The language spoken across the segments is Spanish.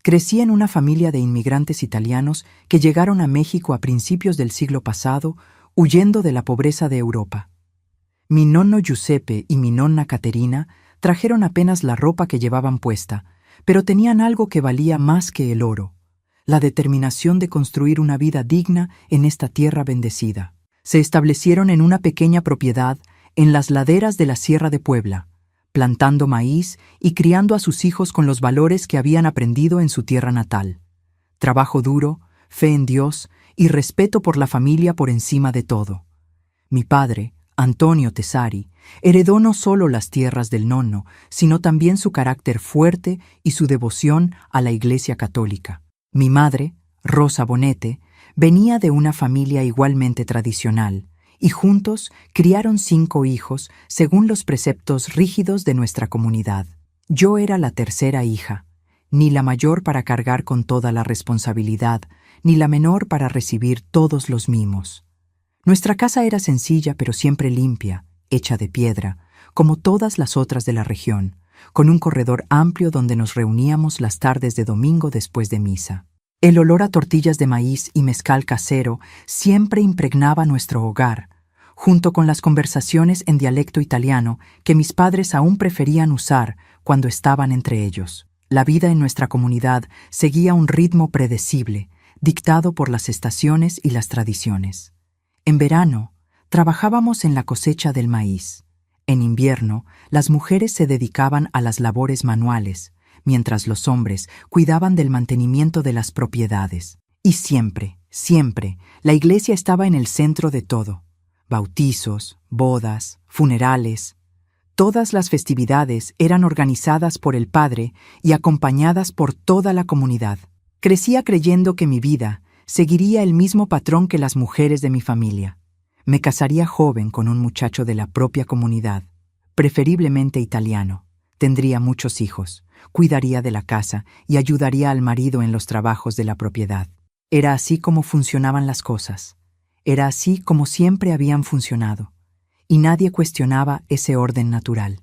Crecí en una familia de inmigrantes italianos que llegaron a México a principios del siglo pasado, huyendo de la pobreza de Europa. Mi nonno Giuseppe y mi nonna Caterina trajeron apenas la ropa que llevaban puesta, pero tenían algo que valía más que el oro: la determinación de construir una vida digna en esta tierra bendecida. Se establecieron en una pequeña propiedad en las laderas de la Sierra de Puebla, plantando maíz y criando a sus hijos con los valores que habían aprendido en su tierra natal: trabajo duro, fe en Dios y respeto por la familia por encima de todo. Mi padre, Antonio Tesari, heredó no solo las tierras del nonno, sino también su carácter fuerte y su devoción a la Iglesia Católica. Mi madre, Rosa Bonete, venía de una familia igualmente tradicional, y juntos criaron 5 hijos según los preceptos rígidos de nuestra comunidad. Yo era la tercera hija, ni la mayor para cargar con toda la responsabilidad, ni la menor para recibir todos los mimos. Nuestra casa era sencilla pero siempre limpia, hecha de piedra, como todas las otras de la región, con un corredor amplio donde nos reuníamos las tardes de domingo después de misa. El olor a tortillas de maíz y mezcal casero siempre impregnaba nuestro hogar, junto con las conversaciones en dialecto italiano que mis padres aún preferían usar cuando estaban entre ellos. La vida en nuestra comunidad seguía un ritmo predecible, dictado por las estaciones y las tradiciones. En verano, trabajábamos en la cosecha del maíz. En invierno, las mujeres se dedicaban a las labores manuales, mientras los hombres cuidaban del mantenimiento de las propiedades. Y siempre, la iglesia estaba en el centro de todo. Bautizos, bodas, funerales. Todas las festividades eran organizadas por el padre y acompañadas por toda la comunidad. Crecía creyendo que mi vida seguiría el mismo patrón que las mujeres de mi familia. Me casaría joven con un muchacho de la propia comunidad, preferiblemente italiano. Tendría muchos hijos, cuidaría de la casa y ayudaría al marido en los trabajos de la propiedad. Era así como funcionaban las cosas. Era así como siempre habían funcionado, y nadie cuestionaba ese orden natural.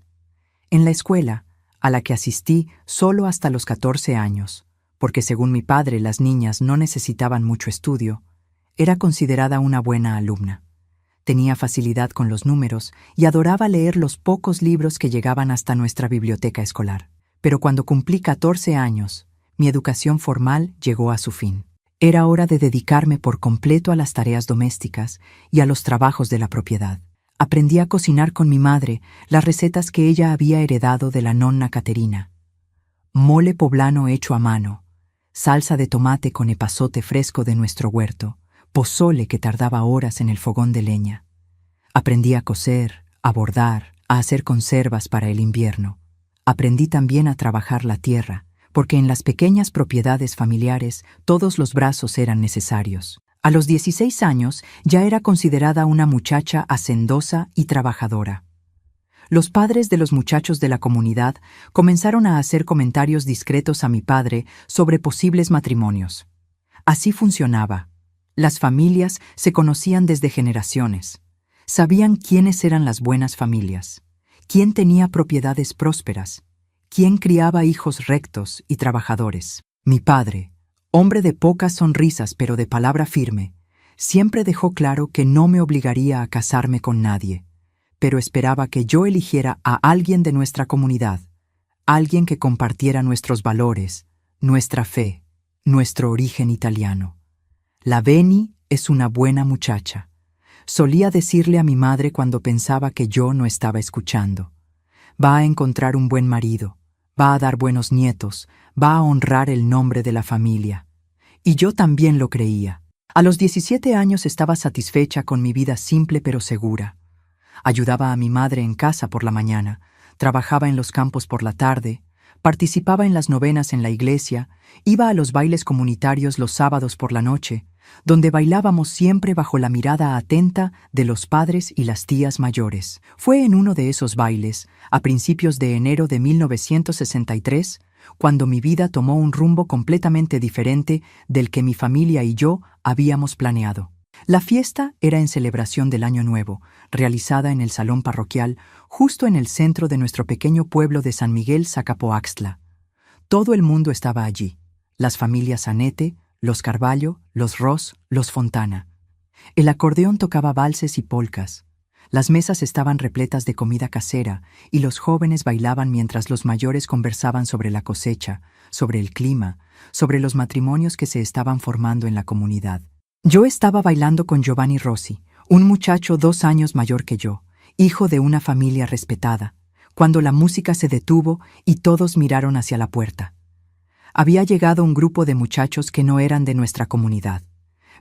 En la escuela, a la que asistí solo hasta los 14 años, porque según mi padre las niñas no necesitaban mucho estudio, era considerada una buena alumna. Tenía facilidad con los números y adoraba leer los pocos libros que llegaban hasta nuestra biblioteca escolar. Pero cuando cumplí 14 años, mi educación formal llegó a su fin. Era hora de dedicarme por completo a las tareas domésticas y a los trabajos de la propiedad. Aprendí a cocinar con mi madre las recetas que ella había heredado de la nonna Caterina: mole poblano hecho a mano, salsa de tomate con epazote fresco de nuestro huerto, pozole que tardaba horas en el fogón de leña. Aprendí a coser, a bordar, a hacer conservas para el invierno. Aprendí también a trabajar la tierra, porque en las pequeñas propiedades familiares todos los brazos eran necesarios. A los 16 años ya era considerada una muchacha hacendosa y trabajadora. Los padres de los muchachos de la comunidad comenzaron a hacer comentarios discretos a mi padre sobre posibles matrimonios. Así funcionaba. Las familias se conocían desde generaciones. Sabían quiénes eran las buenas familias, quién tenía propiedades prósperas, quién criaba hijos rectos y trabajadores. Mi padre, hombre de pocas sonrisas pero de palabra firme, siempre dejó claro que no me obligaría a casarme con nadie, pero esperaba que yo eligiera a alguien de nuestra comunidad, alguien que compartiera nuestros valores, nuestra fe, nuestro origen italiano. La Beni es una buena muchacha, solía decirle a mi madre cuando pensaba que yo no estaba escuchando. Va a encontrar un buen marido, va a dar buenos nietos, va a honrar el nombre de la familia. Y yo también lo creía. A los 17 años estaba satisfecha con mi vida simple pero segura. Ayudaba a mi madre en casa por la mañana, trabajaba en los campos por la tarde, participaba en las novenas en la iglesia, iba a los bailes comunitarios los sábados por la noche, donde bailábamos siempre bajo la mirada atenta de los padres y las tías mayores. Fue en uno de esos bailes, a principios de enero de 1963, cuando mi vida tomó un rumbo completamente diferente del que mi familia y yo habíamos planeado. La fiesta era en celebración del Año Nuevo, realizada en el salón parroquial, justo en el centro de nuestro pequeño pueblo de San Miguel Zacapoaxtla. Todo el mundo estaba allí: las familias Anete, los Carvalho, los Ross, los Fontana. El acordeón tocaba valses y polcas. Las mesas estaban repletas de comida casera y los jóvenes bailaban mientras los mayores conversaban sobre la cosecha, sobre el clima, sobre los matrimonios que se estaban formando en la comunidad. Yo estaba bailando con Giovanni Rossi, un muchacho 2 años mayor que yo, hijo de una familia respetada, cuando la música se detuvo y todos miraron hacia la puerta. Había llegado un grupo de muchachos que no eran de nuestra comunidad.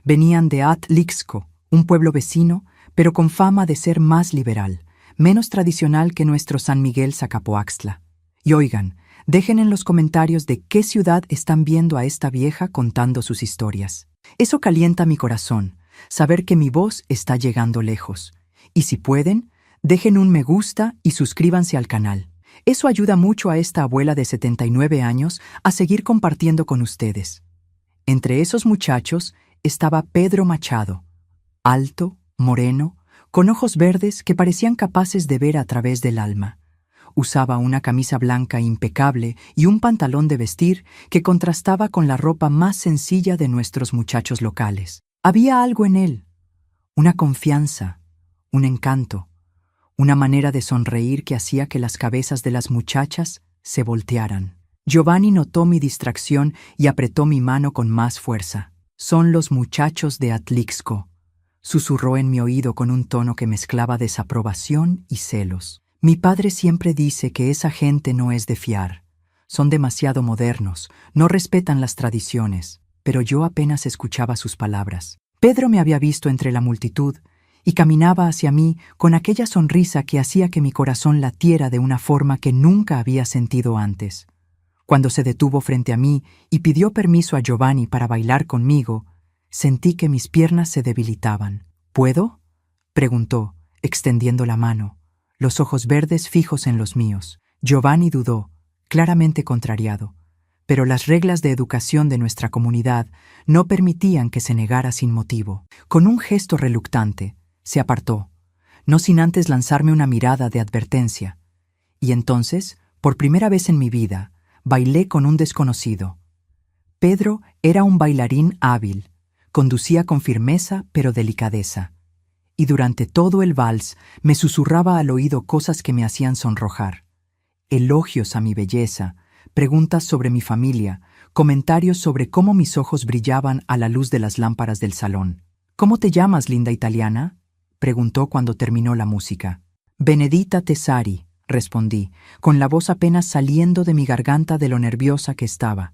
Venían de Atlixco, un pueblo vecino, pero con fama de ser más liberal, menos tradicional que nuestro San Miguel Zacapoaxtla. Y oigan, dejen en los comentarios de qué ciudad están viendo a esta vieja contando sus historias. Eso calienta mi corazón, saber que mi voz está llegando lejos. Y si pueden, dejen un me gusta y suscríbanse al canal. Eso ayuda mucho a esta abuela de 79 años a seguir compartiendo con ustedes. Entre esos muchachos estaba Pedro Machado, alto, moreno, con ojos verdes que parecían capaces de ver a través del alma. Usaba una camisa blanca impecable y un pantalón de vestir que contrastaba con la ropa más sencilla de nuestros muchachos locales. Había algo en él, una confianza, un encanto, una manera de sonreír que hacía que las cabezas de las muchachas se voltearan. Giovanni notó mi distracción y apretó mi mano con más fuerza. «Son los muchachos de Atlixco», susurró en mi oído con un tono que mezclaba desaprobación y celos. «Mi padre siempre dice que esa gente no es de fiar. Son demasiado modernos, no respetan las tradiciones». Pero yo apenas escuchaba sus palabras. Pedro me había visto entre la multitud y caminaba hacia mí con aquella sonrisa que hacía que mi corazón latiera de una forma que nunca había sentido antes. Cuando se detuvo frente a mí y pidió permiso a Giovanni para bailar conmigo, sentí que mis piernas se debilitaban. «¿Puedo?», preguntó, extendiendo la mano, los ojos verdes fijos en los míos. Giovanni dudó, claramente contrariado, pero las reglas de educación de nuestra comunidad no permitían que se negara sin motivo. Con un gesto reluctante, se apartó, no sin antes lanzarme una mirada de advertencia. Y entonces, por primera vez en mi vida, bailé con un desconocido. Pedro era un bailarín hábil, conducía con firmeza pero delicadeza, y durante todo el vals me susurraba al oído cosas que me hacían sonrojar. Elogios a mi belleza, preguntas sobre mi familia, comentarios sobre cómo mis ojos brillaban a la luz de las lámparas del salón. «¿Cómo te llamas, linda italiana?», preguntó cuando terminó la música. «Benedita Tesari», respondí, con la voz apenas saliendo de mi garganta de lo nerviosa que estaba.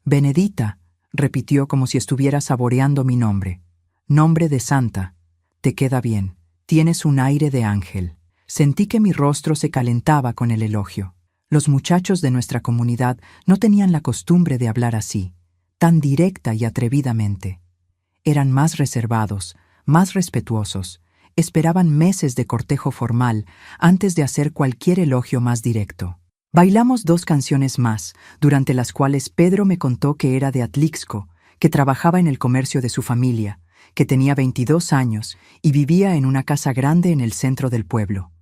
«Benedita», repitió como si estuviera saboreando mi nombre. «Nombre de santa. Te queda bien. Tienes un aire de ángel». Sentí que mi rostro se calentaba con el elogio. Los muchachos de nuestra comunidad no tenían la costumbre de hablar así, tan directa y atrevidamente. Eran más reservados, más respetuosos, esperaban meses de cortejo formal antes de hacer cualquier elogio más directo. Bailamos 2 canciones más, durante las cuales Pedro me contó que era de Atlixco, que trabajaba en el comercio de su familia, que tenía 22 años y vivía en una casa grande en el centro del pueblo.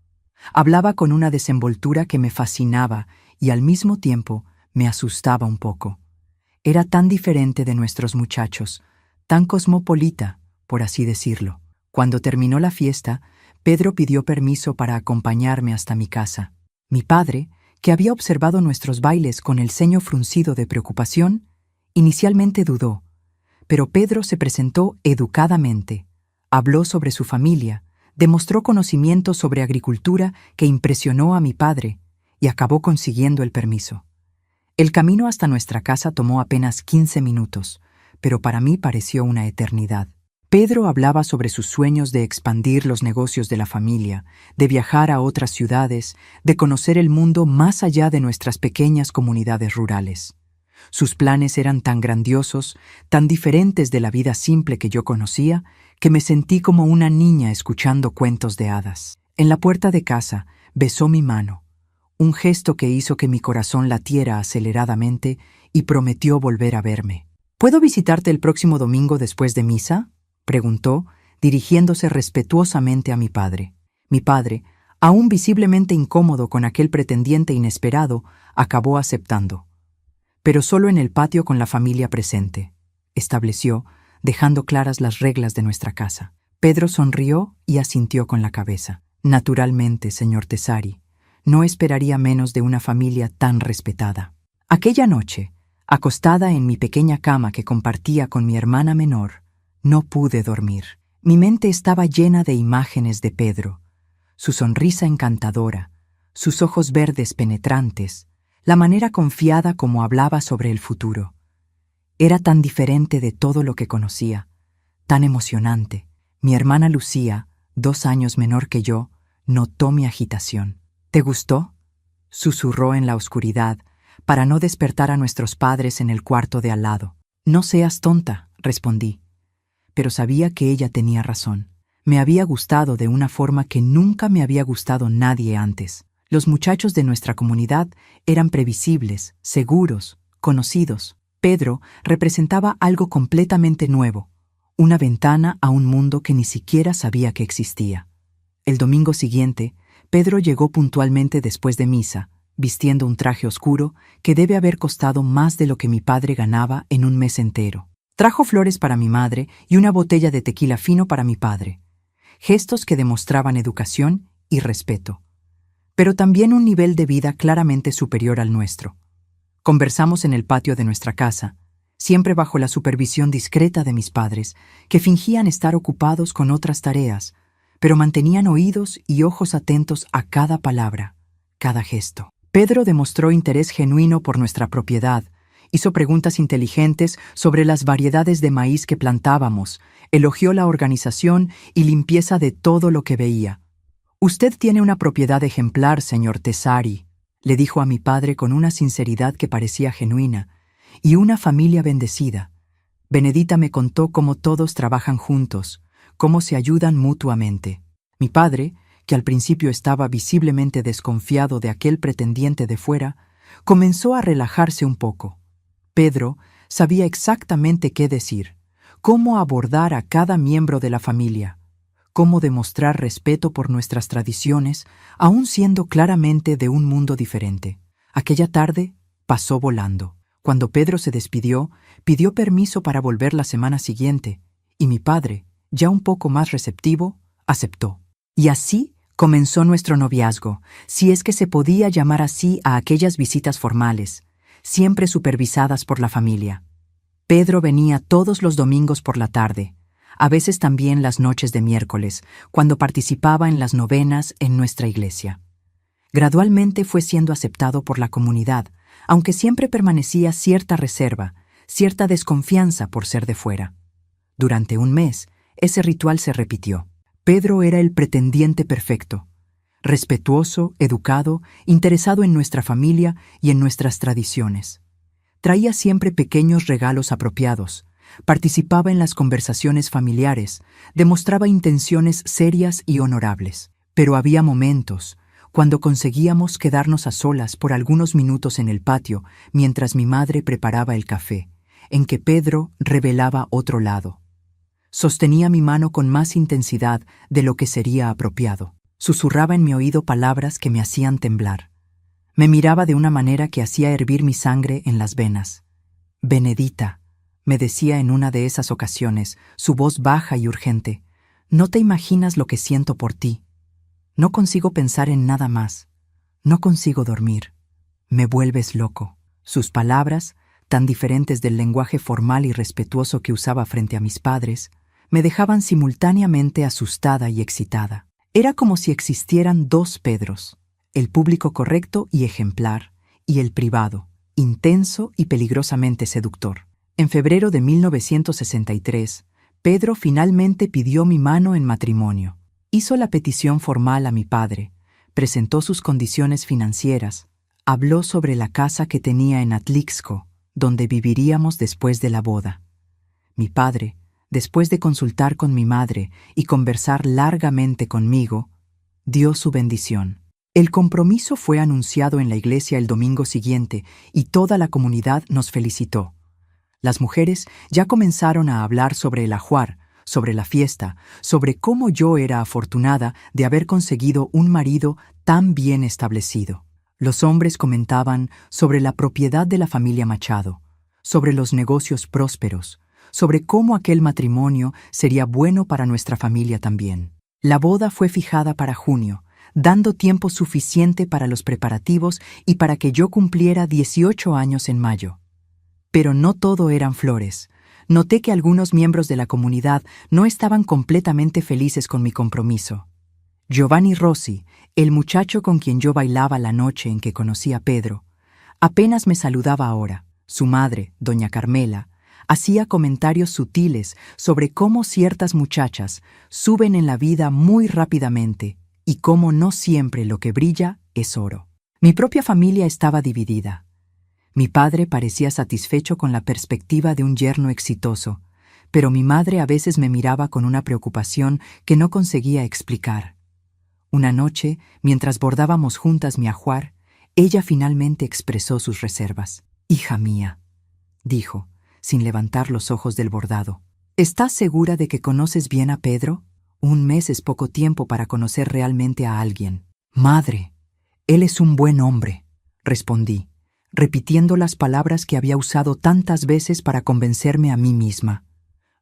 Hablaba con una desenvoltura que me fascinaba y al mismo tiempo me asustaba un poco. Era tan diferente de nuestros muchachos, tan cosmopolita, por así decirlo. Cuando terminó la fiesta, Pedro pidió permiso para acompañarme hasta mi casa. Mi padre, que había observado nuestros bailes con el ceño fruncido de preocupación, inicialmente dudó, pero Pedro se presentó educadamente, habló sobre su familia, demostró conocimiento sobre agricultura que impresionó a mi padre y acabó consiguiendo el permiso. El camino hasta nuestra casa tomó apenas 15 minutos, pero para mí pareció una eternidad. Pedro hablaba sobre sus sueños de expandir los negocios de la familia, de viajar a otras ciudades, de conocer el mundo más allá de nuestras pequeñas comunidades rurales. Sus planes eran tan grandiosos, tan diferentes de la vida simple que yo conocía, que me sentí como una niña escuchando cuentos de hadas. En la puerta de casa, besó mi mano, un gesto que hizo que mi corazón latiera aceleradamente y prometió volver a verme. «¿Puedo visitarte el próximo domingo después de misa?», preguntó, dirigiéndose respetuosamente a mi padre. Mi padre, aún visiblemente incómodo con aquel pretendiente inesperado, acabó aceptando. pero solo en el patio con la familia presente, estableció, dejando claras las reglas de nuestra casa. Pedro sonrió y asintió con la cabeza. Naturalmente, señor Tesari, no esperaría menos de una familia tan respetada. Aquella noche, acostada en mi pequeña cama que compartía con mi hermana menor, no pude dormir. Mi mente estaba llena de imágenes de Pedro, su sonrisa encantadora, sus ojos verdes penetrantes, la manera confiada como hablaba sobre el futuro. Era tan diferente de todo lo que conocía, tan emocionante. Mi hermana Lucía, 2 años menor que yo, notó mi agitación. ¿Te gustó?, susurró en la oscuridad, para no despertar a nuestros padres en el cuarto de al lado. No seas tonta, respondí. Pero sabía que ella tenía razón. Me había gustado de una forma que nunca me había gustado nadie antes. Los muchachos de nuestra comunidad eran previsibles, seguros, conocidos. Pedro representaba algo completamente nuevo, una ventana a un mundo que ni siquiera sabía que existía. El domingo siguiente, Pedro llegó puntualmente después de misa, vistiendo un traje oscuro que debe haber costado más de lo que mi padre ganaba en un mes entero. Trajo flores para mi madre y una botella de tequila fino para mi padre, gestos que demostraban educación y respeto, pero también un nivel de vida claramente superior al nuestro. Conversamos en el patio de nuestra casa, siempre bajo la supervisión discreta de mis padres, que fingían estar ocupados con otras tareas, pero mantenían oídos y ojos atentos a cada palabra, cada gesto. Pedro demostró interés genuino por nuestra propiedad, hizo preguntas inteligentes sobre las variedades de maíz que plantábamos, elogió la organización y limpieza de todo lo que veía. «Usted tiene una propiedad ejemplar, señor Tesari», le dijo a mi padre con una sinceridad que parecía genuina, «y una familia bendecida. Benedita me contó cómo todos trabajan juntos, cómo se ayudan mutuamente». Mi padre, que al principio estaba visiblemente desconfiado de aquel pretendiente de fuera, comenzó a relajarse un poco. Pedro sabía exactamente qué decir, cómo abordar a cada miembro de la familia, cómo demostrar respeto por nuestras tradiciones, aun siendo claramente de un mundo diferente. Aquella tarde pasó volando. Cuando Pedro se despidió, pidió permiso para volver la semana siguiente, y mi padre, ya un poco más receptivo, aceptó. Y así comenzó nuestro noviazgo, si es que se podía llamar así a aquellas visitas formales, siempre supervisadas por la familia. Pedro venía todos los domingos por la tarde, a veces también las noches de miércoles, cuando participaba en las novenas en nuestra iglesia. Gradualmente fue siendo aceptado por la comunidad, aunque siempre permanecía cierta reserva, cierta desconfianza por ser de fuera. Durante un mes, ese ritual se repitió. Pedro era el pretendiente perfecto, respetuoso, educado, interesado en nuestra familia y en nuestras tradiciones. Traía siempre pequeños regalos apropiados, participaba en las conversaciones familiares, demostraba intenciones serias y honorables. Pero había momentos, cuando conseguíamos quedarnos a solas por algunos minutos en el patio mientras mi madre preparaba el café, en que Pedro revelaba otro lado. Sostenía mi mano con más intensidad de lo que sería apropiado. Susurraba en mi oído palabras que me hacían temblar. Me miraba de una manera que hacía hervir mi sangre en las venas. «Benedita», me decía en una de esas ocasiones, su voz baja y urgente, «no te imaginas lo que siento por ti. No consigo pensar en nada más. No consigo dormir. Me vuelves loco». Sus palabras, tan diferentes del lenguaje formal y respetuoso que usaba frente a mis padres, me dejaban simultáneamente asustada y excitada. Era como si existieran 2 Pedros, el público correcto y ejemplar, y el privado, intenso y peligrosamente seductor. En febrero de 1963, Pedro finalmente pidió mi mano en matrimonio. Hizo la petición formal a mi padre, presentó sus condiciones financieras, habló sobre la casa que tenía en Atlixco, donde viviríamos después de la boda. Mi padre, después de consultar con mi madre y conversar largamente conmigo, dio su bendición. El compromiso fue anunciado en la iglesia el domingo siguiente y toda la comunidad nos felicitó. Las mujeres ya comenzaron a hablar sobre el ajuar, sobre la fiesta, sobre cómo yo era afortunada de haber conseguido un marido tan bien establecido. Los hombres comentaban sobre la propiedad de la familia Machado, sobre los negocios prósperos, sobre cómo aquel matrimonio sería bueno para nuestra familia también. La boda fue fijada para junio, dando tiempo suficiente para los preparativos y para que yo cumpliera 18 años en mayo. Pero no todo eran flores. Noté que algunos miembros de la comunidad no estaban completamente felices con mi compromiso. Giovanni Rossi, el muchacho con quien yo bailaba la noche en que conocí a Pedro, apenas me saludaba ahora. Su madre, doña Carmela, hacía comentarios sutiles sobre cómo ciertas muchachas suben en la vida muy rápidamente y cómo no siempre lo que brilla es oro. Mi propia familia estaba dividida. Mi padre parecía satisfecho con la perspectiva de un yerno exitoso, pero mi madre a veces me miraba con una preocupación que no conseguía explicar. Una noche, mientras bordábamos juntas mi ajuar, ella finalmente expresó sus reservas. «Hija mía», dijo, sin levantar los ojos del bordado, «¿estás segura de que conoces bien a Pedro? Un mes es poco tiempo para conocer realmente a alguien». «Madre, él es un buen hombre», respondí, repitiendo las palabras que había usado tantas veces para convencerme a mí misma.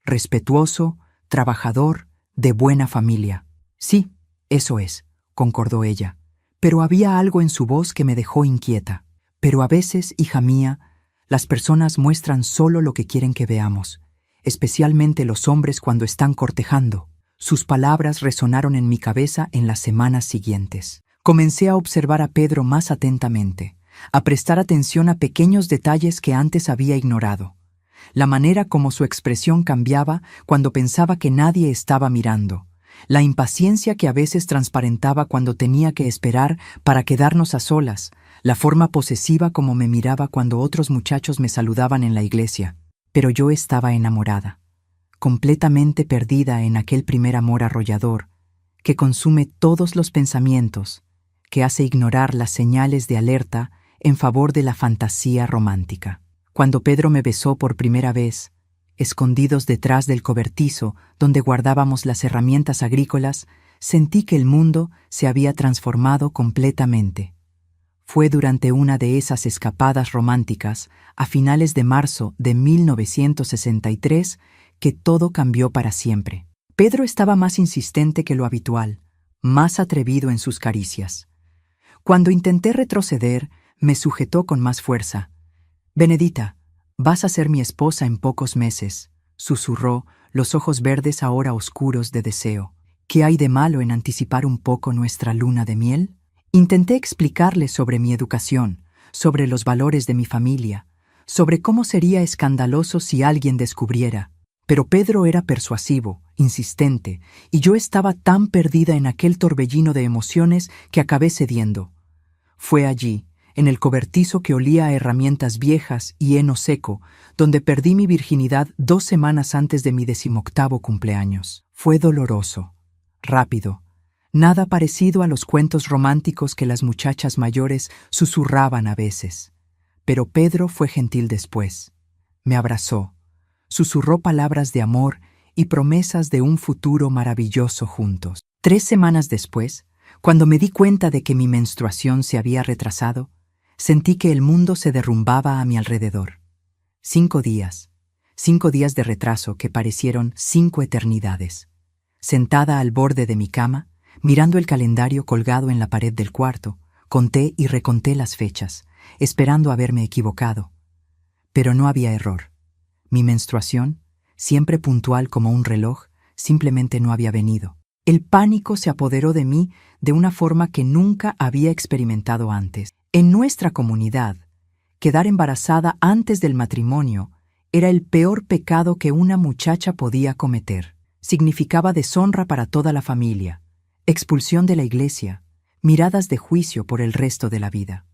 «Respetuoso, trabajador, de buena familia». «Sí, eso es», concordó ella, pero había algo en su voz que me dejó inquieta. «Pero a veces, hija mía, las personas muestran solo lo que quieren que veamos, especialmente los hombres cuando están cortejando». Sus palabras resonaron en mi cabeza en las semanas siguientes. Comencé a observar a Pedro más atentamente, a prestar atención a pequeños detalles que antes había ignorado. La manera como su expresión cambiaba cuando pensaba que nadie estaba mirando, la impaciencia que a veces transparentaba cuando tenía que esperar para quedarnos a solas, la forma posesiva como me miraba cuando otros muchachos me saludaban en la iglesia. Pero yo estaba enamorada, completamente perdida en aquel primer amor arrollador, que consume todos los pensamientos, que hace ignorar las señales de alerta en favor de la fantasía romántica. Cuando Pedro me besó por primera vez, escondidos detrás del cobertizo donde guardábamos las herramientas agrícolas, sentí que el mundo se había transformado completamente. Fue durante una de esas escapadas románticas, a finales de marzo de 1963, que todo cambió para siempre. Pedro estaba más insistente que lo habitual, más atrevido en sus caricias. Cuando intenté retroceder, me sujetó con más fuerza. «Benedita, vas a ser mi esposa en pocos meses», susurró, los ojos verdes ahora oscuros de deseo. «¿Qué hay de malo en anticipar un poco nuestra luna de miel?» Intenté explicarle sobre mi educación, sobre los valores de mi familia, sobre cómo sería escandaloso si alguien descubriera. Pero Pedro era persuasivo, insistente, y yo estaba tan perdida en aquel torbellino de emociones que acabé cediendo. Fue allí, en el cobertizo que olía a herramientas viejas y heno seco, donde perdí mi virginidad 2 semanas antes de mi 18º cumpleaños. Fue doloroso, rápido, nada parecido a los cuentos románticos que las muchachas mayores susurraban a veces. Pero Pedro fue gentil después. Me abrazó, susurró palabras de amor y promesas de un futuro maravilloso juntos. 3 semanas después, cuando me di cuenta de que mi menstruación se había retrasado, sentí que el mundo se derrumbaba a mi alrededor. 5 días de retraso que parecieron 5 eternidades. Sentada al borde de mi cama, mirando el calendario colgado en la pared del cuarto, conté y reconté las fechas, esperando haberme equivocado. Pero no había error. Mi menstruación, siempre puntual como un reloj, simplemente no había venido. El pánico se apoderó de mí de una forma que nunca había experimentado antes. En nuestra comunidad, quedar embarazada antes del matrimonio era el peor pecado que una muchacha podía cometer. Significaba deshonra para toda la familia, expulsión de la iglesia, miradas de juicio por el resto de la vida.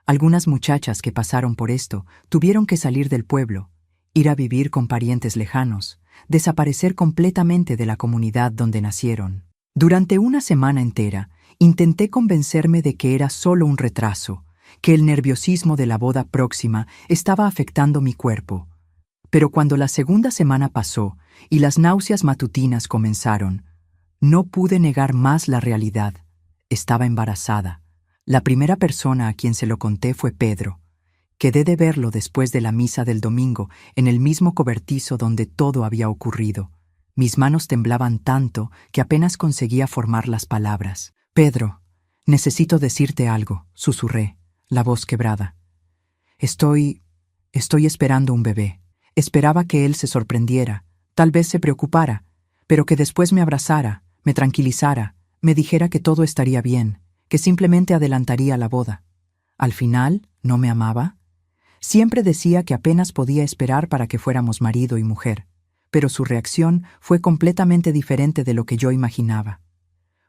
Algunas muchachas que pasaron por esto tuvieron que salir del pueblo, ir a vivir con parientes lejanos, desaparecer completamente de la comunidad donde nacieron. Durante una semana entera, intenté convencerme de que era solo un retraso, que el nerviosismo de la boda próxima estaba afectando mi cuerpo. Pero cuando la segunda semana pasó y las náuseas matutinas comenzaron, no pude negar más la realidad. Estaba embarazada. La primera persona a quien se lo conté fue Pedro. Quedé de verlo después de la misa del domingo, en el mismo cobertizo donde todo había ocurrido. Mis manos temblaban tanto que apenas conseguía formar las palabras. «Pedro, necesito decirte algo», susurré, la voz quebrada. Estoy esperando un bebé. Esperaba que él se sorprendiera, tal vez se preocupara, pero que después me abrazara, me tranquilizara, me dijera que todo estaría bien, que simplemente adelantaría la boda. Al final, ¿no me amaba? Siempre decía que apenas podía esperar para que fuéramos marido y mujer, pero su reacción fue completamente diferente de lo que yo imaginaba.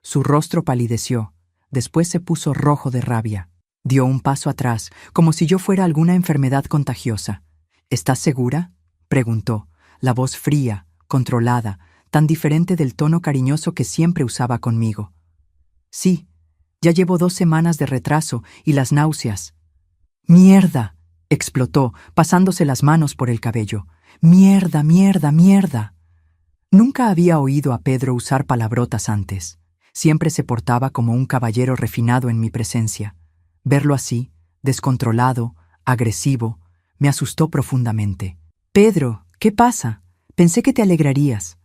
Su rostro palideció, después se puso rojo de rabia. Dio un paso atrás, como si yo fuera alguna enfermedad contagiosa. «¿Estás segura?», preguntó, la voz fría, controlada, tan diferente del tono cariñoso que siempre usaba conmigo. «Sí, ya llevo 2 semanas de retraso y las náuseas». «¡Mierda!», explotó, pasándose las manos por el cabello. «¡Mierda, mierda, mierda!». Nunca había oído a Pedro usar palabrotas antes. Siempre se portaba como un caballero refinado en mi presencia. Verlo así, descontrolado, agresivo, me asustó profundamente. «Pedro, ¿qué pasa? Pensé que te alegrarías.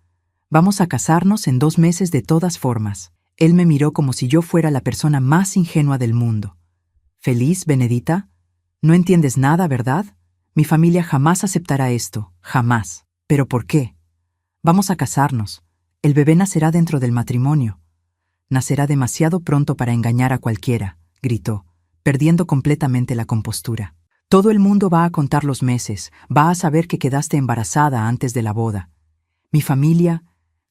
Vamos a casarnos en 2 meses de todas formas». Él me miró como si yo fuera la persona más ingenua del mundo. «¿Feliz, Benedita? No entiendes nada, ¿verdad? Mi familia jamás aceptará esto, jamás». «¿Pero por qué? Vamos a casarnos. El bebé nacerá dentro del matrimonio». «Nacerá demasiado pronto para engañar a cualquiera», gritó, perdiendo completamente la compostura. «Todo el mundo va a contar los meses, va a saber que quedaste embarazada antes de la boda. Mi familia,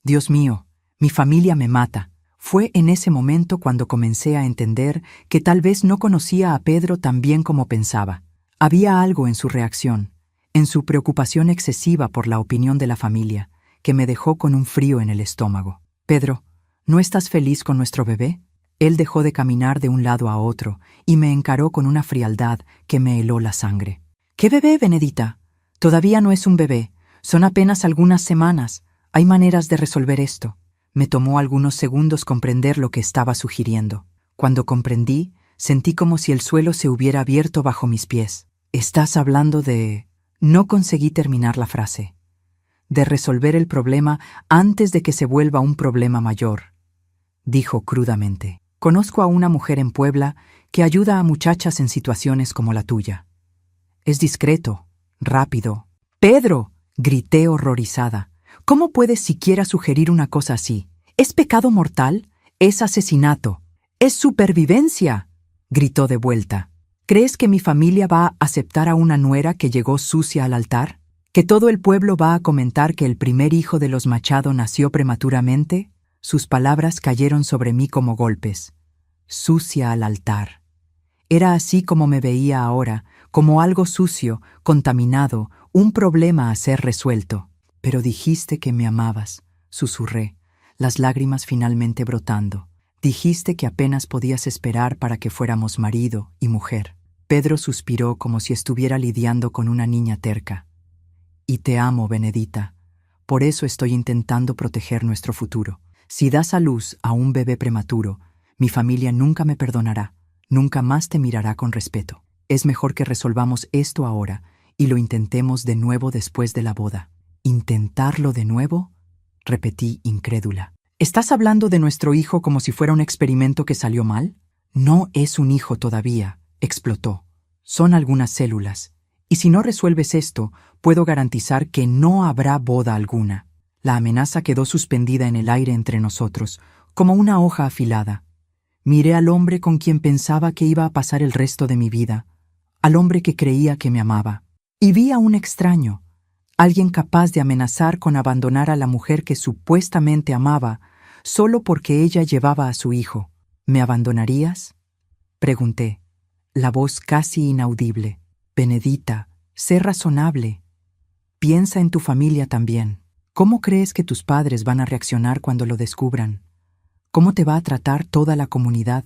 Dios mío, mi familia me mata». Fue en ese momento cuando comencé a entender que tal vez no conocía a Pedro tan bien como pensaba. Había algo en su reacción, en su preocupación excesiva por la opinión de la familia, que me dejó con un frío en el estómago. «Pedro, ¿no estás feliz con nuestro bebé?». Él dejó de caminar de un lado a otro y me encaró con una frialdad que me heló la sangre. «¿Qué bebé, Benedita? Todavía no es un bebé, son apenas algunas semanas. Hay maneras de resolver esto». Me tomó algunos segundos comprender lo que estaba sugiriendo. Cuando comprendí, sentí como si el suelo se hubiera abierto bajo mis pies. «¿Estás hablando de...?» No conseguí terminar la frase. «De resolver el problema antes de que se vuelva un problema mayor», dijo crudamente. «Conozco a una mujer en Puebla que ayuda a muchachas en situaciones como la tuya. Es discreto, rápido». «¡Pedro!», grité horrorizada. «¿Cómo puedes siquiera sugerir una cosa así? ¿Es pecado mortal? ¿Es asesinato? ¿Es supervivencia?», gritó de vuelta. «¿Crees que mi familia va a aceptar a una nuera que llegó sucia al altar? ¿Que todo el pueblo va a comentar que el primer hijo de los Machado nació prematuramente?» Sus palabras cayeron sobre mí como golpes. «Sucia al altar». Era así como me veía ahora, como algo sucio, contaminado, un problema a ser resuelto. «Pero dijiste que me amabas», susurré, las lágrimas finalmente brotando. «Dijiste que apenas podías esperar para que fuéramos marido y mujer». Pedro suspiró como si estuviera lidiando con una niña terca. «Y te amo, Benedita. Por eso estoy intentando proteger nuestro futuro. Si das a luz a un bebé prematuro, mi familia nunca me perdonará, nunca más te mirará con respeto. Es mejor que resolvamos esto ahora y lo intentemos de nuevo después de la boda». «¿Intentarlo de nuevo?», repetí incrédula. «¿Estás hablando de nuestro hijo como si fuera un experimento que salió mal?». «No es un hijo todavía», explotó. «Son algunas células. Y si no resuelves esto, puedo garantizar que no habrá boda alguna». La amenaza quedó suspendida en el aire entre nosotros, como una hoja afilada. Miré al hombre con quien pensaba que iba a pasar el resto de mi vida, al hombre que creía que me amaba. Y vi a un extraño, alguien capaz de amenazar con abandonar a la mujer que supuestamente amaba solo porque ella llevaba a su hijo. «¿Me abandonarías?», pregunté, la voz casi inaudible. «Benedita, sé razonable. Piensa en tu familia también. ¿Cómo crees que tus padres van a reaccionar cuando lo descubran? ¿Cómo te va a tratar toda la comunidad?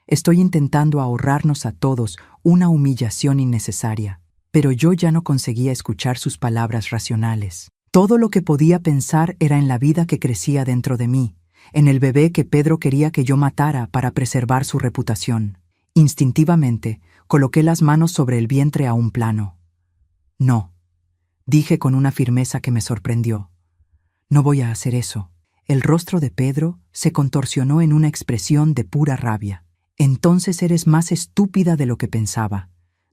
Estoy intentando ahorrarnos a todos una humillación innecesaria». Pero yo ya no conseguía escuchar sus palabras racionales. Todo lo que podía pensar era en la vida que crecía dentro de mí, en el bebé que Pedro quería que yo matara para preservar su reputación. Instintivamente, coloqué las manos sobre el vientre a un plano. No, dije con una firmeza que me sorprendió. No voy a hacer eso. El rostro de Pedro se contorsionó en una expresión de pura rabia. Entonces eres más estúpida de lo que pensaba.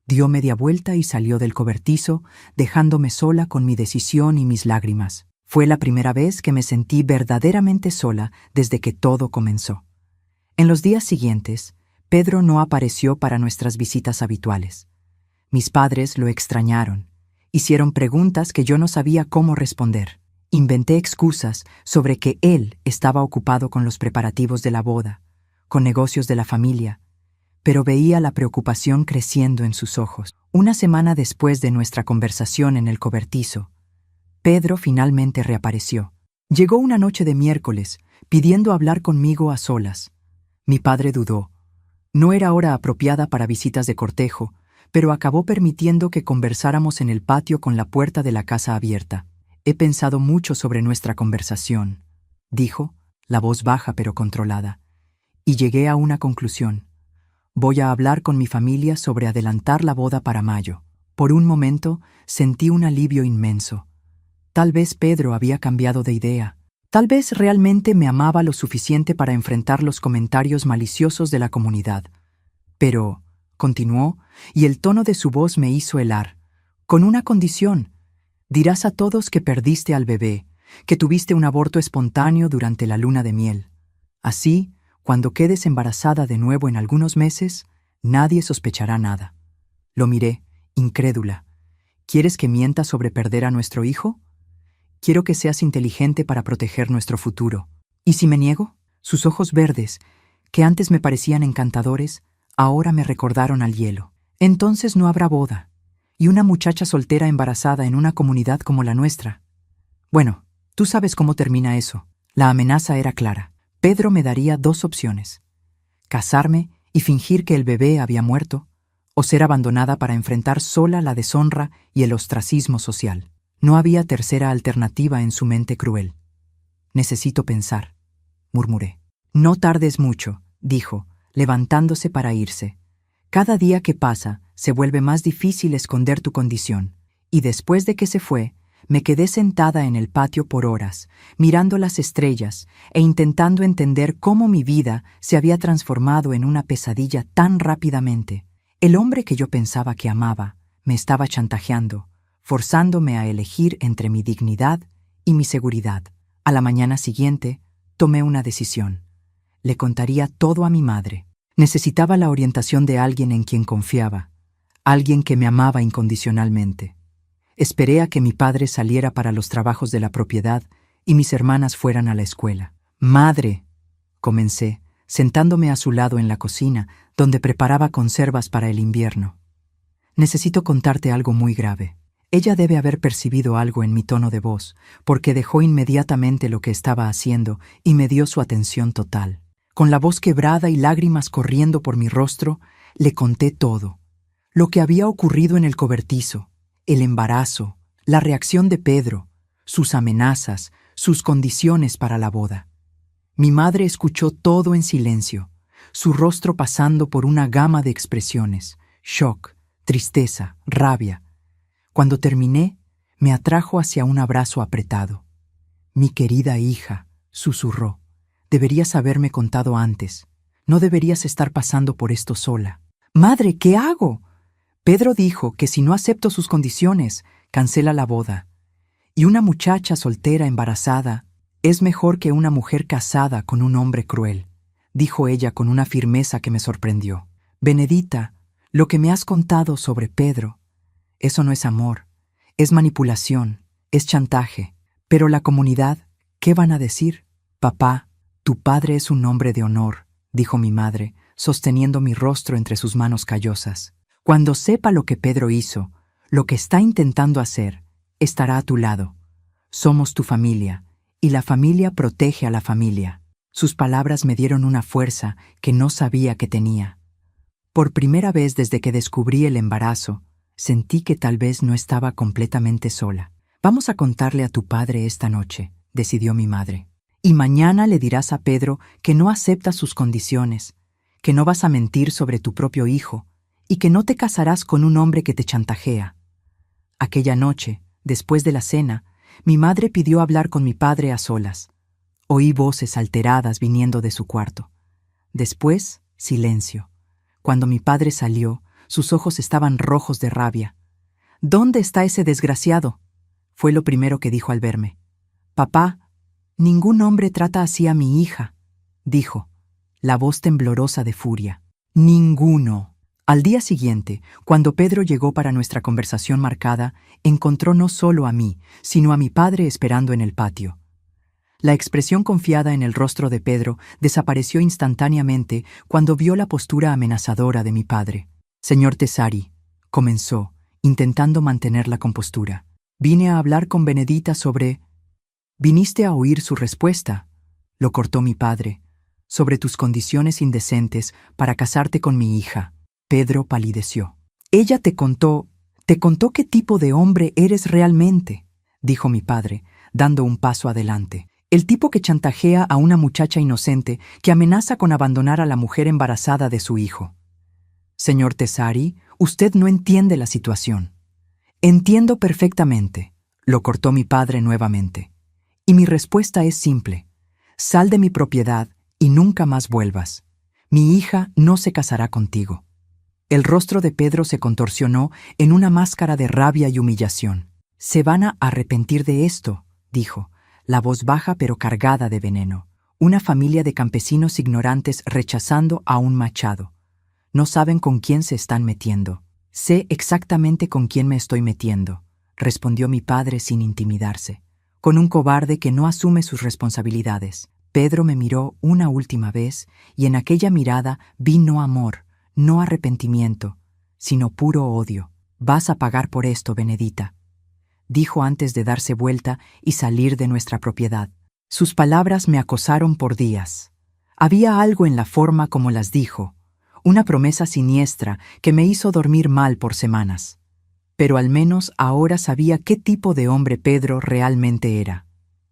Dio media vuelta y salió del cobertizo, dejándome sola con mi decisión y mis lágrimas. Fue la primera vez que me sentí verdaderamente sola desde que todo comenzó. En los días siguientes, Pedro no apareció para nuestras visitas habituales. Mis padres lo extrañaron. Hicieron preguntas que yo no sabía cómo responder. Inventé excusas sobre que él estaba ocupado con los preparativos de la boda, con negocios de la familia, pero veía la preocupación creciendo en sus ojos. Una semana después de nuestra conversación en el cobertizo, Pedro finalmente reapareció. Llegó una noche de miércoles, pidiendo hablar conmigo a solas. Mi padre dudó. No era hora apropiada para visitas de cortejo, pero acabó permitiendo que conversáramos en el patio con la puerta de la casa abierta. He pensado mucho sobre nuestra conversación, dijo, la voz baja pero controlada, y llegué a una conclusión. Voy a hablar con mi familia sobre adelantar la boda para mayo. Por un momento sentí un alivio inmenso. Tal vez Pedro había cambiado de idea. Tal vez realmente me amaba lo suficiente para enfrentar los comentarios maliciosos de la comunidad. Pero, continuó, y el tono de su voz me hizo helar, con una condición. Dirás a todos que perdiste al bebé, que tuviste un aborto espontáneo durante la luna de miel. Así, cuando quedes embarazada de nuevo en algunos meses, nadie sospechará nada. Lo miré, incrédula. ¿Quieres que mienta sobre perder a nuestro hijo? Quiero que seas inteligente para proteger nuestro futuro. ¿Y si me niego? Sus ojos verdes, que antes me parecían encantadores, ahora me recordaron al hielo. Entonces no habrá boda. Y una muchacha soltera embarazada en una comunidad como la nuestra. Bueno, tú sabes cómo termina eso. La amenaza era clara. Pedro me daría dos opciones: casarme y fingir que el bebé había muerto, o ser abandonada para enfrentar sola la deshonra y el ostracismo social. No había tercera alternativa en su mente cruel. Necesito pensar, murmuré. No tardes mucho, dijo, levantándose para irse. Cada día que pasa, se vuelve más difícil esconder tu condición, y después de que se fue, me quedé sentada en el patio por horas, mirando las estrellas e intentando entender cómo mi vida se había transformado en una pesadilla tan rápidamente. El hombre que yo pensaba que amaba me estaba chantajeando, forzándome a elegir entre mi dignidad y mi seguridad. A la mañana siguiente, tomé una decisión. Le contaría todo a mi madre. Necesitaba la orientación de alguien en quien confiaba, alguien que me amaba incondicionalmente. Esperé a que mi padre saliera para los trabajos de la propiedad y mis hermanas fueran a la escuela. «Madre», comencé, sentándome a su lado en la cocina, donde preparaba conservas para el invierno. «Necesito contarte algo muy grave». Ella debe haber percibido algo en mi tono de voz, porque dejó inmediatamente lo que estaba haciendo y me dio su atención total. Con la voz quebrada y lágrimas corriendo por mi rostro, le conté todo. Lo que había ocurrido en el cobertizo, el embarazo, la reacción de Pedro, sus amenazas, sus condiciones para la boda. Mi madre escuchó todo en silencio, su rostro pasando por una gama de expresiones: shock, tristeza, rabia. Cuando terminé, me atrajo hacia un abrazo apretado. «Mi querida hija», susurró, «deberías haberme contado antes. No deberías estar pasando por esto sola». «Madre, ¿qué hago?» Pedro dijo que si no acepto sus condiciones, cancela la boda. Y una muchacha soltera embarazada es mejor que una mujer casada con un hombre cruel, dijo ella con una firmeza que me sorprendió. «Benedita, lo que me has contado sobre Pedro, eso no es amor, es manipulación, es chantaje. Pero la comunidad, ¿qué van a decir?» «Papá, tu padre es un hombre de honor», dijo mi madre, sosteniendo mi rostro entre sus manos callosas. «Cuando sepa lo que Pedro hizo, lo que está intentando hacer, estará a tu lado. Somos tu familia, y la familia protege a la familia». Sus palabras me dieron una fuerza que no sabía que tenía. Por primera vez desde que descubrí el embarazo, sentí que tal vez no estaba completamente sola. «Vamos a contarle a tu padre esta noche», decidió mi madre. «Y mañana le dirás a Pedro que no acepta sus condiciones, que no vas a mentir sobre tu propio hijo y que no te casarás con un hombre que te chantajea. Aquella noche, después de la cena, mi madre pidió hablar con mi padre a solas. Oí voces alteradas viniendo de su cuarto. Después, silencio. Cuando mi padre salió, sus ojos estaban rojos de rabia. «¿Dónde está ese desgraciado?», fue lo primero que dijo al verme. «Papá, ningún hombre trata así a mi hija», dijo, la voz temblorosa de furia. «Ninguno». Al día siguiente, cuando Pedro llegó para nuestra conversación marcada, encontró no solo a mí, sino a mi padre esperando en el patio. La expresión confiada en el rostro de Pedro desapareció instantáneamente cuando vio la postura amenazadora de mi padre. «Señor Tesari», comenzó, intentando mantener la compostura. «Vine a hablar con Benedita sobre...» «Viniste a oír su respuesta», lo cortó mi padre, «sobre tus condiciones indecentes para casarte con mi hija». Pedro palideció. «Ella te contó qué tipo de hombre eres realmente», dijo mi padre, dando un paso adelante. «El tipo que chantajea a una muchacha inocente que amenaza con abandonar a la mujer embarazada de su hijo». «Señor Tesari, usted no entiende la situación». «Entiendo perfectamente», lo cortó mi padre nuevamente. «Y mi respuesta es simple. Sal de mi propiedad y nunca más vuelvas. Mi hija no se casará contigo». El rostro de Pedro se contorsionó en una máscara de rabia y humillación. «Se van a arrepentir de esto», dijo, la voz baja pero cargada de veneno. «Una familia de campesinos ignorantes rechazando a un machado. No saben con quién se están metiendo». «Sé exactamente con quién me estoy metiendo», respondió mi padre sin intimidarse. «Con un cobarde que no asume sus responsabilidades». Pedro me miró una última vez y en aquella mirada vi no amor, no arrepentimiento, sino puro odio. «Vas a pagar por esto, Benedita», dijo antes de darse vuelta y salir de nuestra propiedad. Sus palabras me acosaron por días. Había algo en la forma como las dijo, una promesa siniestra que me hizo dormir mal por semanas. Pero al menos ahora sabía qué tipo de hombre Pedro realmente era.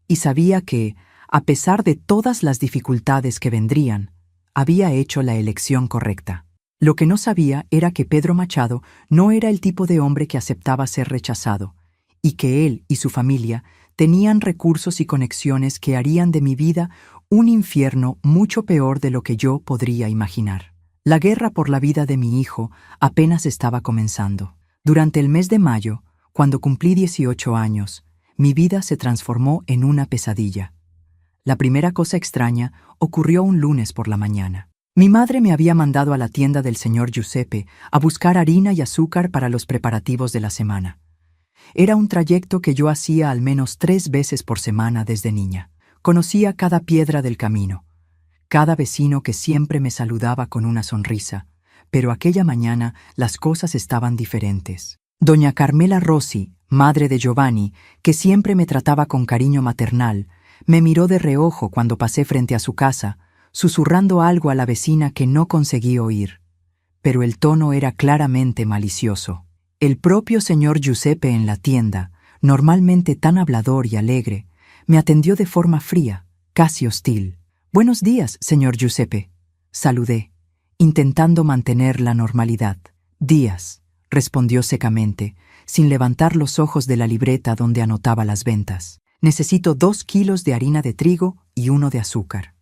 Y sabía que, a pesar de todas las dificultades que vendrían, había hecho la elección correcta. Lo que no sabía era que Pedro Machado no era el tipo de hombre que aceptaba ser rechazado, y que él y su familia tenían recursos y conexiones que harían de mi vida un infierno mucho peor de lo que yo podría imaginar. La guerra por la vida de mi hijo apenas estaba comenzando. Durante el mes de mayo, cuando cumplí 18 años, mi vida se transformó en una pesadilla. La primera cosa extraña ocurrió un lunes por la mañana. Mi madre me había mandado a la tienda del señor Giuseppe a buscar harina y azúcar para los preparativos de la semana. Era un trayecto que yo hacía al menos 3 veces por semana desde niña. Conocía cada piedra del camino, cada vecino que siempre me saludaba con una sonrisa, pero aquella mañana las cosas estaban diferentes. Doña Carmela Rossi, madre de Giovanni, que siempre me trataba con cariño maternal, me miró de reojo cuando pasé frente a su casa, susurrando algo a la vecina que no conseguí oír. Pero el tono era claramente malicioso. El propio señor Giuseppe en la tienda, normalmente tan hablador y alegre, me atendió de forma fría, casi hostil. «Buenos días, señor Giuseppe», saludé, intentando mantener la normalidad. «Días», respondió secamente, sin levantar los ojos de la libreta donde anotaba las ventas. «Necesito 2 kilos de harina de trigo y 1 de azúcar».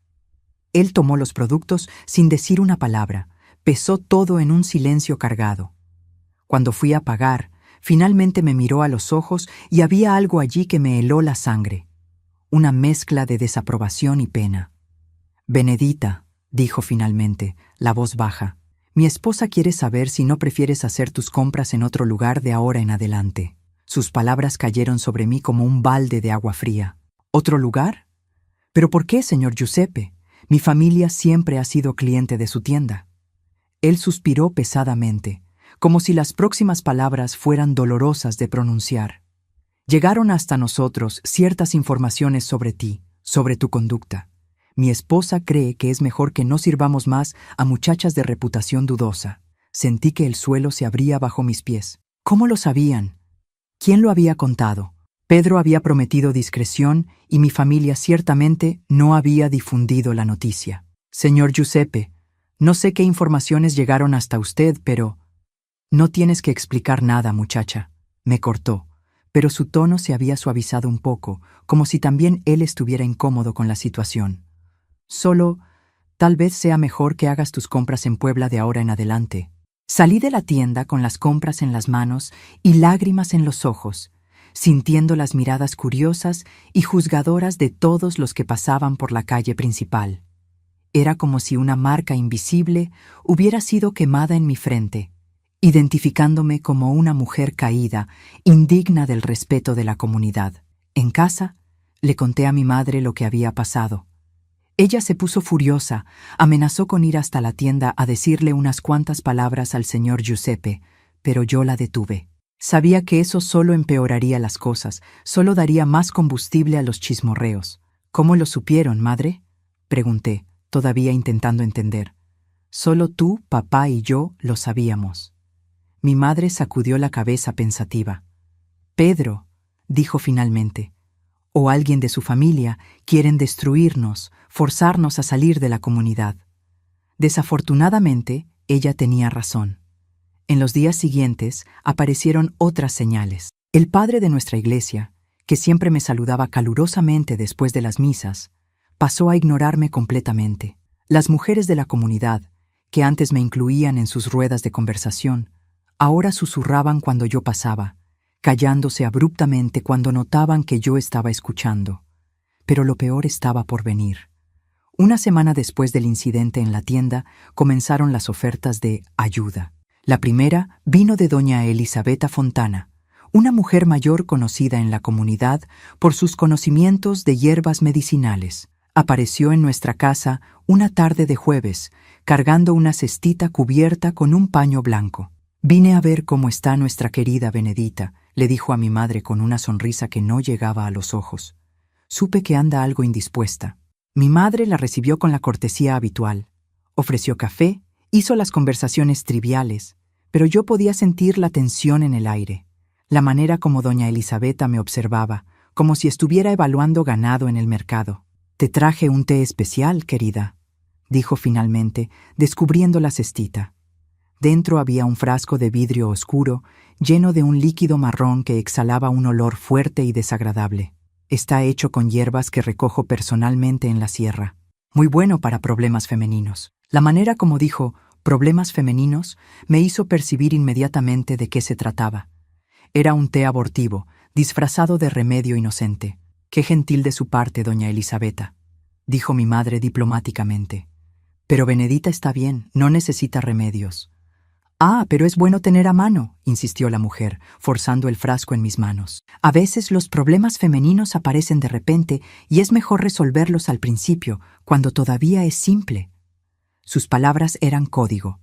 Él tomó los productos sin decir una palabra, pesó todo en un silencio cargado. Cuando fui a pagar, finalmente me miró a los ojos y había algo allí que me heló la sangre. Una mezcla de desaprobación y pena. «Benedita», dijo finalmente, la voz baja, «mi esposa quiere saber si no prefieres hacer tus compras en otro lugar de ahora en adelante». Sus palabras cayeron sobre mí como un balde de agua fría. «¿Otro lugar? ¿Pero por qué, señor Giuseppe? Mi familia siempre ha sido cliente de su tienda». Él suspiró pesadamente, como si las próximas palabras fueran dolorosas de pronunciar. «Llegaron hasta nosotros ciertas informaciones sobre ti, sobre tu conducta. Mi esposa cree que es mejor que no sirvamos más a muchachas de reputación dudosa». Sentí que el suelo se abría bajo mis pies. ¿Cómo lo sabían? ¿Quién lo había contado? Pedro había prometido discreción y mi familia ciertamente no había difundido la noticia. «Señor Giuseppe», No sé qué informaciones llegaron hasta usted, pero... No tienes que explicar nada, muchacha, me cortó, pero su tono se había suavizado un poco, como si también él estuviera incómodo con la situación. Solo, tal vez sea mejor que hagas tus compras en Puebla de ahora en adelante. Salí de la tienda con las compras en las manos y lágrimas en los ojos, sintiendo las miradas curiosas y juzgadoras de todos los que pasaban por la calle principal. Era como si una marca invisible hubiera sido quemada en mi frente, identificándome como una mujer caída, indigna del respeto de la comunidad. En casa, le conté a mi madre lo que había pasado. Ella se puso furiosa, amenazó con ir hasta la tienda a decirle unas cuantas palabras al señor Giuseppe, pero yo la detuve. Sabía que eso solo empeoraría las cosas, solo daría más combustible a los chismorreos. ¿Cómo lo supieron, madre?, pregunté, todavía intentando entender. Solo tú, papá y yo lo sabíamos. Mi madre sacudió la cabeza pensativa. Pedro, dijo finalmente, o alguien de su familia quieren destruirnos, forzarnos a salir de la comunidad. Desafortunadamente, ella tenía razón. En los días siguientes aparecieron otras señales. El padre de nuestra iglesia, que siempre me saludaba calurosamente después de las misas, pasó a ignorarme completamente. Las mujeres de la comunidad, que antes me incluían en sus ruedas de conversación, ahora susurraban cuando yo pasaba, callándose abruptamente cuando notaban que yo estaba escuchando. Pero lo peor estaba por venir. Una semana después del incidente en la tienda, comenzaron las ofertas de ayuda. La primera vino de doña Elisabetta Fontana, una mujer mayor conocida en la comunidad por sus conocimientos de hierbas medicinales. Apareció en nuestra casa una tarde de jueves, cargando una cestita cubierta con un paño blanco. «Vine a ver cómo está nuestra querida Benedita», le dijo a mi madre con una sonrisa que no llegaba a los ojos. Supe que anda algo indispuesta. Mi madre la recibió con la cortesía habitual. Ofreció café, hizo las conversaciones triviales, pero yo podía sentir la tensión en el aire, la manera como doña Elisabetta me observaba, como si estuviera evaluando ganado en el mercado. «Te traje un té especial, querida», dijo finalmente, descubriendo la cestita. Dentro había un frasco de vidrio oscuro, lleno de un líquido marrón que exhalaba un olor fuerte y desagradable. «Está hecho con hierbas que recojo personalmente en la sierra. Muy bueno para problemas femeninos». La manera como dijo «problemas femeninos» me hizo percibir inmediatamente de qué se trataba. Era un té abortivo, disfrazado de remedio inocente. «Qué gentil de su parte, doña Elisabetta», dijo mi madre diplomáticamente. «Pero Benedita está bien, no necesita remedios». «Ah, pero es bueno tener a mano», insistió la mujer, forzando el frasco en mis manos. «A veces los problemas femeninos aparecen de repente y es mejor resolverlos al principio, cuando todavía es simple». Sus palabras eran código.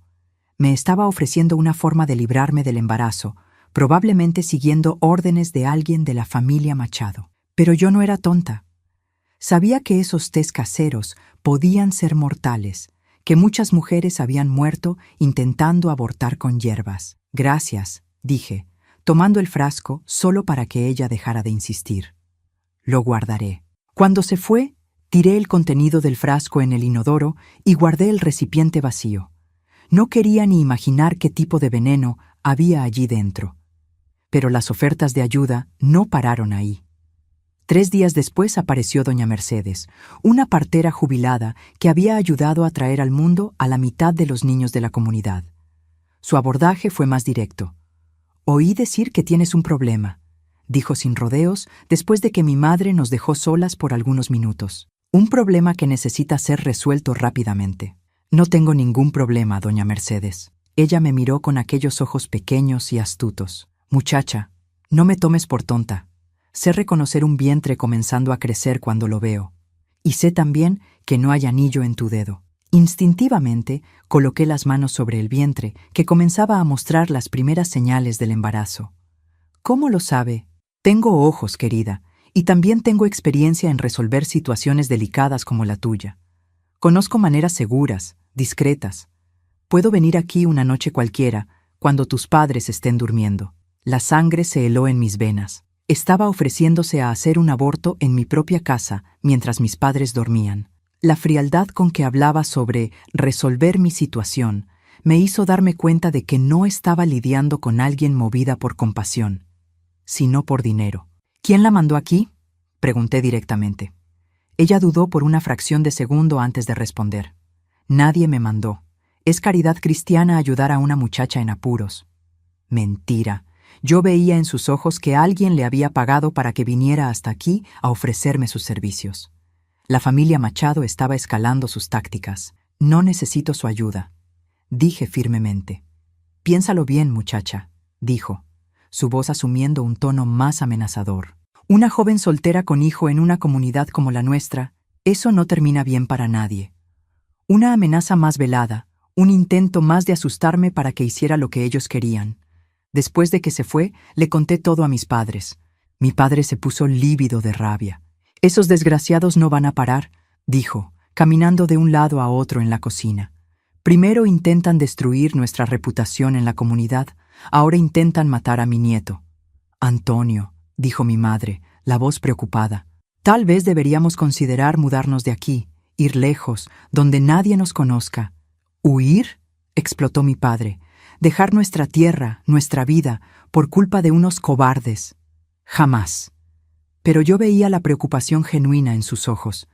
Me estaba ofreciendo una forma de librarme del embarazo, probablemente siguiendo órdenes de alguien de la familia Machado. Pero yo no era tonta. Sabía que esos tés caseros podían ser mortales, que muchas mujeres habían muerto intentando abortar con hierbas. «Gracias», dije, tomando el frasco solo para que ella dejara de insistir. «Lo guardaré». Cuando se fue, tiré el contenido del frasco en el inodoro y guardé el recipiente vacío. No quería ni imaginar qué tipo de veneno había allí dentro. Pero las ofertas de ayuda no pararon ahí. 3 días después apareció doña Mercedes, una partera jubilada que había ayudado a traer al mundo a la mitad de los niños de la comunidad. Su abordaje fue más directo. «Oí decir que tienes un problema», dijo sin rodeos después de que mi madre nos dejó solas por algunos minutos. «Un problema que necesita ser resuelto rápidamente». «No tengo ningún problema, doña Mercedes». Ella me miró con aquellos ojos pequeños y astutos. «Muchacha, no me tomes por tonta. Sé reconocer un vientre comenzando a crecer cuando lo veo. Y sé también que no hay anillo en tu dedo». Instintivamente, coloqué las manos sobre el vientre, que comenzaba a mostrar las primeras señales del embarazo. «¿Cómo lo sabe?» «Tengo ojos, querida, y también tengo experiencia en resolver situaciones delicadas como la tuya. Conozco maneras seguras, discretas. Puedo venir aquí una noche cualquiera, cuando tus padres estén durmiendo». La sangre se heló en mis venas. Estaba ofreciéndose a hacer un aborto en mi propia casa mientras mis padres dormían. La frialdad con que hablaba sobre resolver mi situación me hizo darme cuenta de que no estaba lidiando con alguien movida por compasión, sino por dinero. ¿Quién la mandó aquí?, pregunté directamente. Ella dudó por una fracción de segundo antes de responder. Nadie me mandó. Es caridad cristiana ayudar a una muchacha en apuros. Mentira. Yo veía en sus ojos que alguien le había pagado para que viniera hasta aquí a ofrecerme sus servicios. La familia Machado estaba escalando sus tácticas. No necesito su ayuda, dije firmemente. Piénsalo bien, muchacha, dijo, su voz asumiendo un tono más amenazador. Una joven soltera con hijo en una comunidad como la nuestra, eso no termina bien para nadie. Una amenaza más velada, un intento más de asustarme para que hiciera lo que ellos querían. Después de que se fue, le conté todo a mis padres. Mi padre se puso lívido de rabia. Esos desgraciados no van a parar, dijo, caminando de un lado a otro en la cocina. Primero intentan destruir nuestra reputación en la comunidad, ahora intentan matar a mi nieto. Antonio, dijo mi madre, la voz preocupada. Tal vez deberíamos considerar mudarnos de aquí, ir lejos, donde nadie nos conozca. ¿Huir?, explotó mi padre. Dejar nuestra tierra, nuestra vida, por culpa de unos cobardes. Jamás. Pero yo veía la preocupación genuina en sus ojos.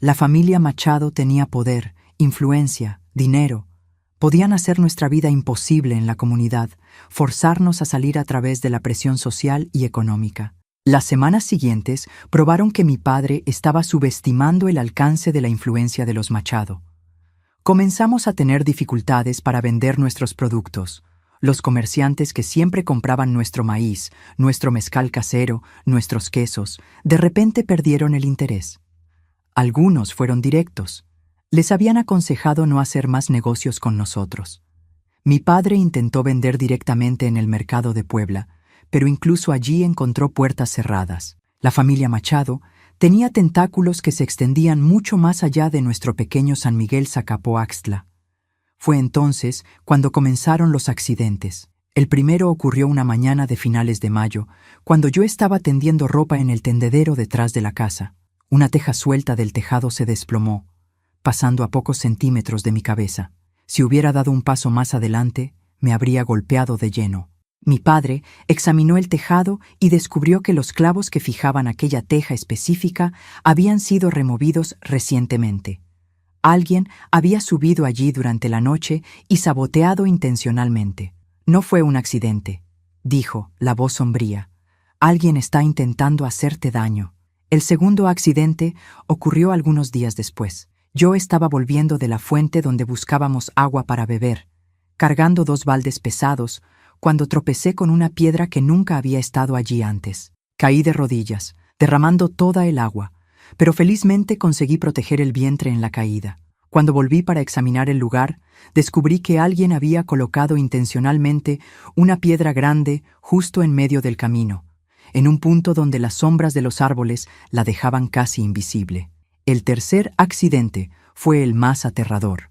La familia Machado tenía poder, influencia, dinero. Podían hacer nuestra vida imposible en la comunidad, forzarnos a salir a través de la presión social y económica. Las semanas siguientes probaron que mi padre estaba subestimando el alcance de la influencia de los Machado. Comenzamos a tener dificultades para vender nuestros productos. Los comerciantes que siempre compraban nuestro maíz, nuestro mezcal casero, nuestros quesos, de repente perdieron el interés. Algunos fueron directos. Les habían aconsejado no hacer más negocios con nosotros. Mi padre intentó vender directamente en el mercado de Puebla, pero incluso allí encontró puertas cerradas. La familia Machado tenía tentáculos que se extendían mucho más allá de nuestro pequeño San Miguel Zacapoaxtla. Fue entonces cuando comenzaron los accidentes. El primero ocurrió una mañana de finales de mayo, cuando yo estaba tendiendo ropa en el tendedero detrás de la casa. Una teja suelta del tejado se desplomó, pasando a pocos centímetros de mi cabeza. Si hubiera dado un paso más adelante, me habría golpeado de lleno. Mi padre examinó el tejado y descubrió que los clavos que fijaban aquella teja específica habían sido removidos recientemente. Alguien había subido allí durante la noche y saboteado intencionalmente. No fue un accidente, dijo, la voz sombría. Alguien está intentando hacerte daño. El segundo accidente ocurrió algunos días después. Yo estaba volviendo de la fuente donde buscábamos agua para beber, cargando 2 baldes pesados, cuando tropecé con una piedra que nunca había estado allí antes. Caí de rodillas, derramando toda el agua, pero felizmente conseguí proteger el vientre en la caída. Cuando volví para examinar el lugar, descubrí que alguien había colocado intencionalmente una piedra grande justo en medio del camino, en un punto donde las sombras de los árboles la dejaban casi invisible. El tercer accidente fue el más aterrador.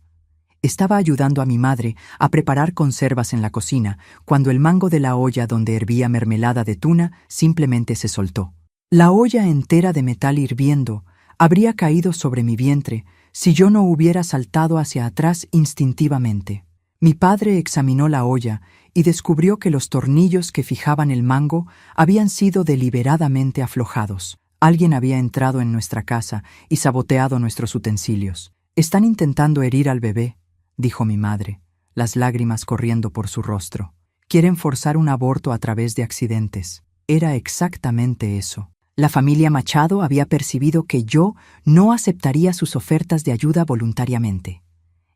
Estaba ayudando a mi madre a preparar conservas en la cocina cuando el mango de la olla donde hervía mermelada de tuna simplemente se soltó. La olla entera de metal hirviendo habría caído sobre mi vientre si yo no hubiera saltado hacia atrás instintivamente. Mi padre examinó la olla y descubrió que los tornillos que fijaban el mango habían sido deliberadamente aflojados. Alguien había entrado en nuestra casa y saboteado nuestros utensilios. «Están intentando herir al bebé», dijo mi madre, las lágrimas corriendo por su rostro. «Quieren forzar un aborto a través de accidentes». Era exactamente eso. La familia Machado había percibido que yo no aceptaría sus ofertas de ayuda voluntariamente.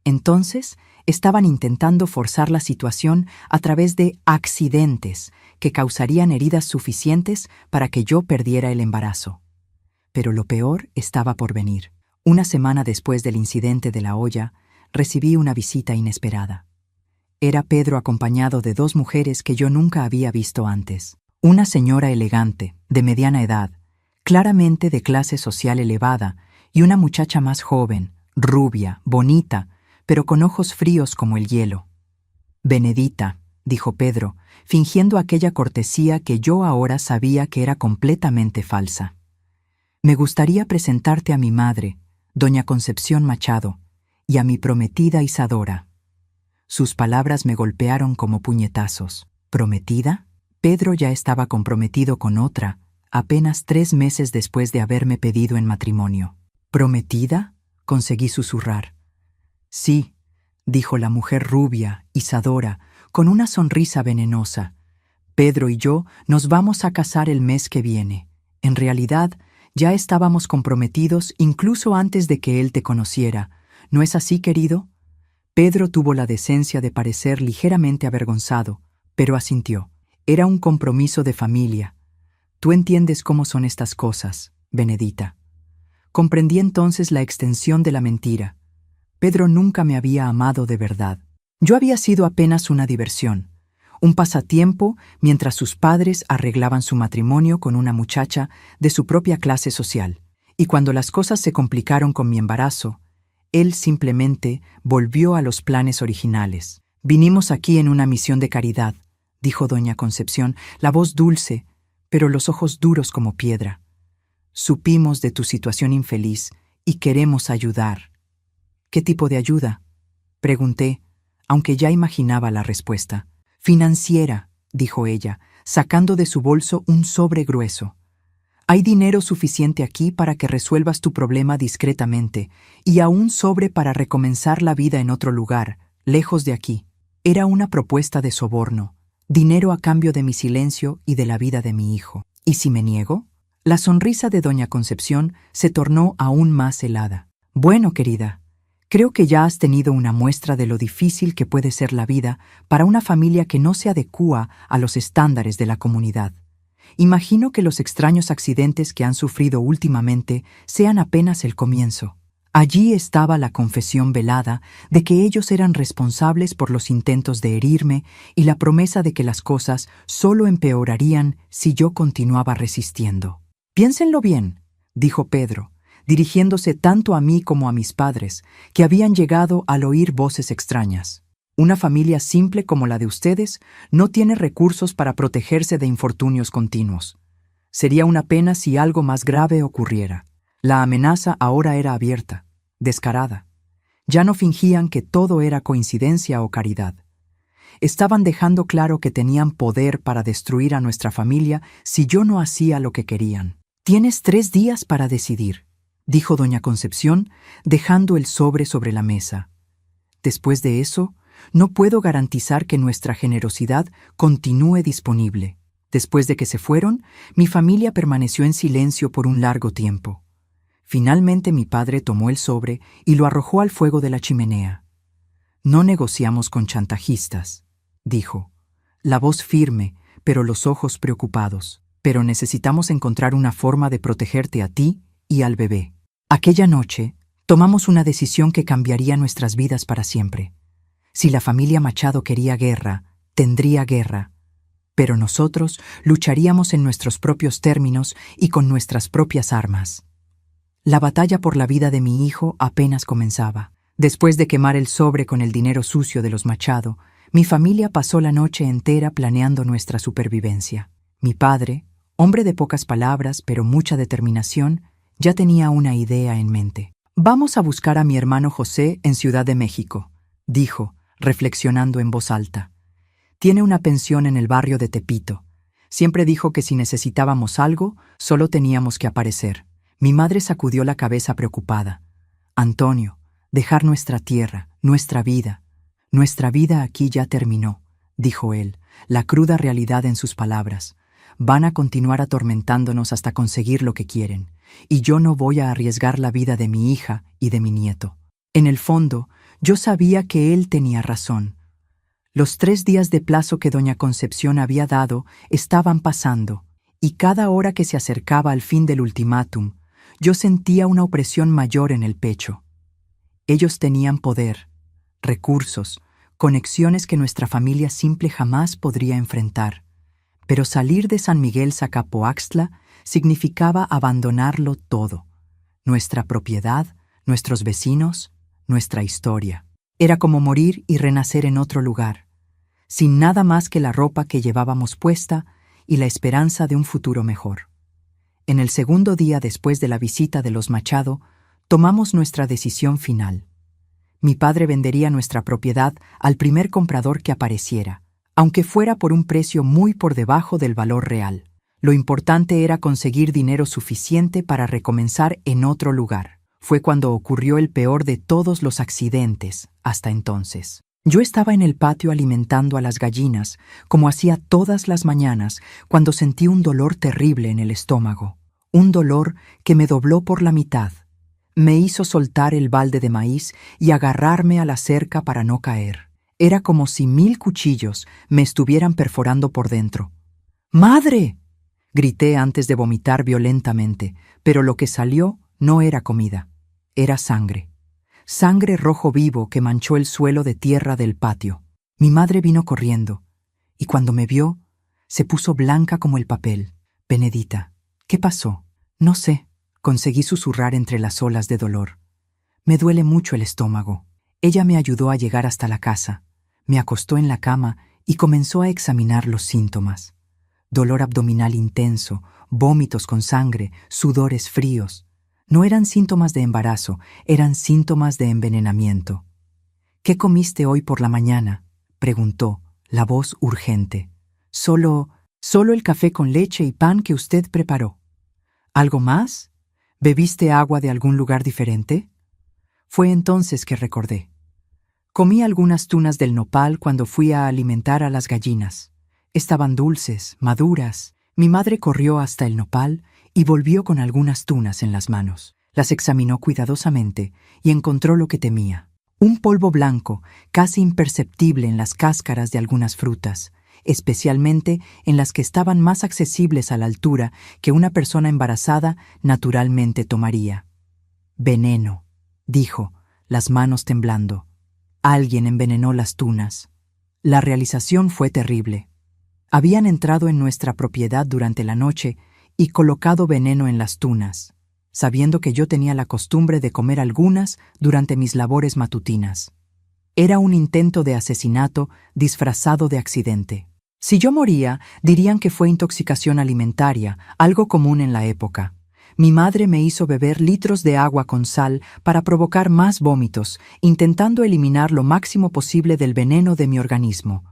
Entonces, estaban intentando forzar la situación a través de accidentes que causarían heridas suficientes para que yo perdiera el embarazo. Pero lo peor estaba por venir. Una semana después del incidente de la olla, recibí una visita inesperada. Era Pedro acompañado de 2 mujeres que yo nunca había visto antes. Una señora elegante, de mediana edad, claramente de clase social elevada, y una muchacha más joven, rubia, bonita, pero con ojos fríos como el hielo. «Benedita», dijo Pedro, fingiendo aquella cortesía que yo ahora sabía que era completamente falsa. «Me gustaría presentarte a mi madre, doña Concepción Machado, y a mi prometida Isadora. Sus palabras me golpearon como puñetazos. ¿Prometida? Pedro ya estaba comprometido con otra, apenas 3 meses después de haberme pedido en matrimonio. ¿Prometida?, conseguí susurrar. Sí, dijo la mujer rubia, Isadora, con una sonrisa venenosa. Pedro y yo nos vamos a casar el mes que viene. En realidad, ya estábamos comprometidos incluso antes de que él te conociera. ¿No es así, querido? Pedro tuvo la decencia de parecer ligeramente avergonzado, pero asintió. Era un compromiso de familia. Tú entiendes cómo son estas cosas, Benedita. Comprendí entonces la extensión de la mentira. Pedro nunca me había amado de verdad. Yo había sido apenas una diversión, un pasatiempo mientras sus padres arreglaban su matrimonio con una muchacha de su propia clase social. Y cuando las cosas se complicaron con mi embarazo, él simplemente volvió a los planes originales. Vinimos aquí en una misión de caridad, dijo doña Concepción, la voz dulce, pero los ojos duros como piedra. Supimos de tu situación infeliz y queremos ayudar. ¿Qué tipo de ayuda?, pregunté, aunque ya imaginaba la respuesta. Financiera, dijo ella, sacando de su bolso un sobre grueso. Hay dinero suficiente aquí para que resuelvas tu problema discretamente, y aún sobre para recomenzar la vida en otro lugar, lejos de aquí. Era una propuesta de soborno, dinero a cambio de mi silencio y de la vida de mi hijo. ¿Y si me niego? La sonrisa de doña Concepción se tornó aún más helada. Bueno, querida, creo que ya has tenido una muestra de lo difícil que puede ser la vida para una familia que no se adecúa a los estándares de la comunidad. Imagino que los extraños accidentes que han sufrido últimamente sean apenas el comienzo. Allí estaba la confesión velada de que ellos eran responsables por los intentos de herirme y la promesa de que las cosas solo empeorarían si yo continuaba resistiendo. Piénsenlo bien, dijo Pedro, dirigiéndose tanto a mí como a mis padres, que habían llegado al oír voces extrañas. Una familia simple como la de ustedes no tiene recursos para protegerse de infortunios continuos. Sería una pena si algo más grave ocurriera. La amenaza ahora era abierta, descarada. Ya no fingían que todo era coincidencia o caridad. Estaban dejando claro que tenían poder para destruir a nuestra familia si yo no hacía lo que querían. Tienes 3 días para decidir, dijo doña Concepción, dejando el sobre la mesa. Después de eso, no puedo garantizar que nuestra generosidad continúe disponible. Después de que se fueron, mi familia permaneció en silencio por un largo tiempo. Finalmente mi padre tomó el sobre y lo arrojó al fuego de la chimenea. No negociamos con chantajistas, dijo, la voz firme, pero los ojos preocupados. Pero necesitamos encontrar una forma de protegerte a ti y al bebé. Aquella noche, tomamos una decisión que cambiaría nuestras vidas para siempre. Si la familia Machado quería guerra, tendría guerra. Pero nosotros lucharíamos en nuestros propios términos y con nuestras propias armas. La batalla por la vida de mi hijo apenas comenzaba. Después de quemar el sobre con el dinero sucio de los Machado, mi familia pasó la noche entera planeando nuestra supervivencia. Mi padre, hombre de pocas palabras pero mucha determinación, ya tenía una idea en mente. Vamos a buscar a mi hermano José en Ciudad de México, dijo, reflexionando en voz alta. Tiene una pensión en el barrio de Tepito. Siempre dijo que si necesitábamos algo, solo teníamos que aparecer. Mi madre sacudió la cabeza preocupada. Antonio, dejar nuestra tierra, nuestra vida aquí ya terminó, dijo él, la cruda realidad en sus palabras. Van a continuar atormentándonos hasta conseguir lo que quieren, y yo no voy a arriesgar la vida de mi hija y de mi nieto. En el fondo, yo sabía que él tenía razón. Los 3 días de plazo que doña Concepción había dado estaban pasando, y cada hora que se acercaba al fin del ultimátum, yo sentía una opresión mayor en el pecho. Ellos tenían poder, recursos, conexiones que nuestra familia simple jamás podría enfrentar. Pero salir de San Miguel Zacapoaxtla significaba abandonarlo todo. Nuestra propiedad, nuestros vecinos, nuestra historia. Era como morir y renacer en otro lugar, sin nada más que la ropa que llevábamos puesta y la esperanza de un futuro mejor. En el segundo día después de la visita de los Machado, tomamos nuestra decisión final. Mi padre vendería nuestra propiedad al primer comprador que apareciera, aunque fuera por un precio muy por debajo del valor real. Lo importante era conseguir dinero suficiente para recomenzar en otro lugar. Fue cuando ocurrió el peor de todos los accidentes hasta entonces. Yo estaba en el patio alimentando a las gallinas, como hacía todas las mañanas, cuando sentí un dolor terrible en el estómago. Un dolor que me dobló por la mitad. Me hizo soltar el balde de maíz y agarrarme a la cerca para no caer. Era como si 1000 cuchillos me estuvieran perforando por dentro. ¡Madre!, grité antes de vomitar violentamente, pero lo que salió no era comida, era sangre. Sangre rojo vivo que manchó el suelo de tierra del patio. Mi madre vino corriendo, y cuando me vio, se puso blanca como el papel. Benedita, ¿qué pasó? No sé, conseguí susurrar entre las olas de dolor. Me duele mucho el estómago. Ella me ayudó a llegar hasta la casa, me acostó en la cama y comenzó a examinar los síntomas. Dolor abdominal intenso, vómitos con sangre, sudores fríos. No eran síntomas de embarazo, eran síntomas de envenenamiento. ¿Qué comiste hoy por la mañana?, preguntó, la voz urgente. Solo el café con leche y pan que usted preparó. ¿Algo más? ¿Bebiste agua de algún lugar diferente? Fue entonces que recordé. Comí algunas tunas del nopal cuando fui a alimentar a las gallinas. Estaban dulces, maduras. Mi madre corrió hasta el nopal y volvió con algunas tunas en las manos. Las examinó cuidadosamente y encontró lo que temía. Un polvo blanco, casi imperceptible en las cáscaras de algunas frutas, especialmente en las que estaban más accesibles a la altura que una persona embarazada naturalmente tomaría. Veneno, dijo, las manos temblando. Alguien envenenó las tunas. La realización fue terrible. Habían entrado en nuestra propiedad durante la noche y colocado veneno en las tunas, sabiendo que yo tenía la costumbre de comer algunas durante mis labores matutinas. Era un intento de asesinato disfrazado de accidente. Si yo moría, dirían que fue intoxicación alimentaria, algo común en la época. Mi madre me hizo beber litros de agua con sal para provocar más vómitos, intentando eliminar lo máximo posible del veneno de mi organismo.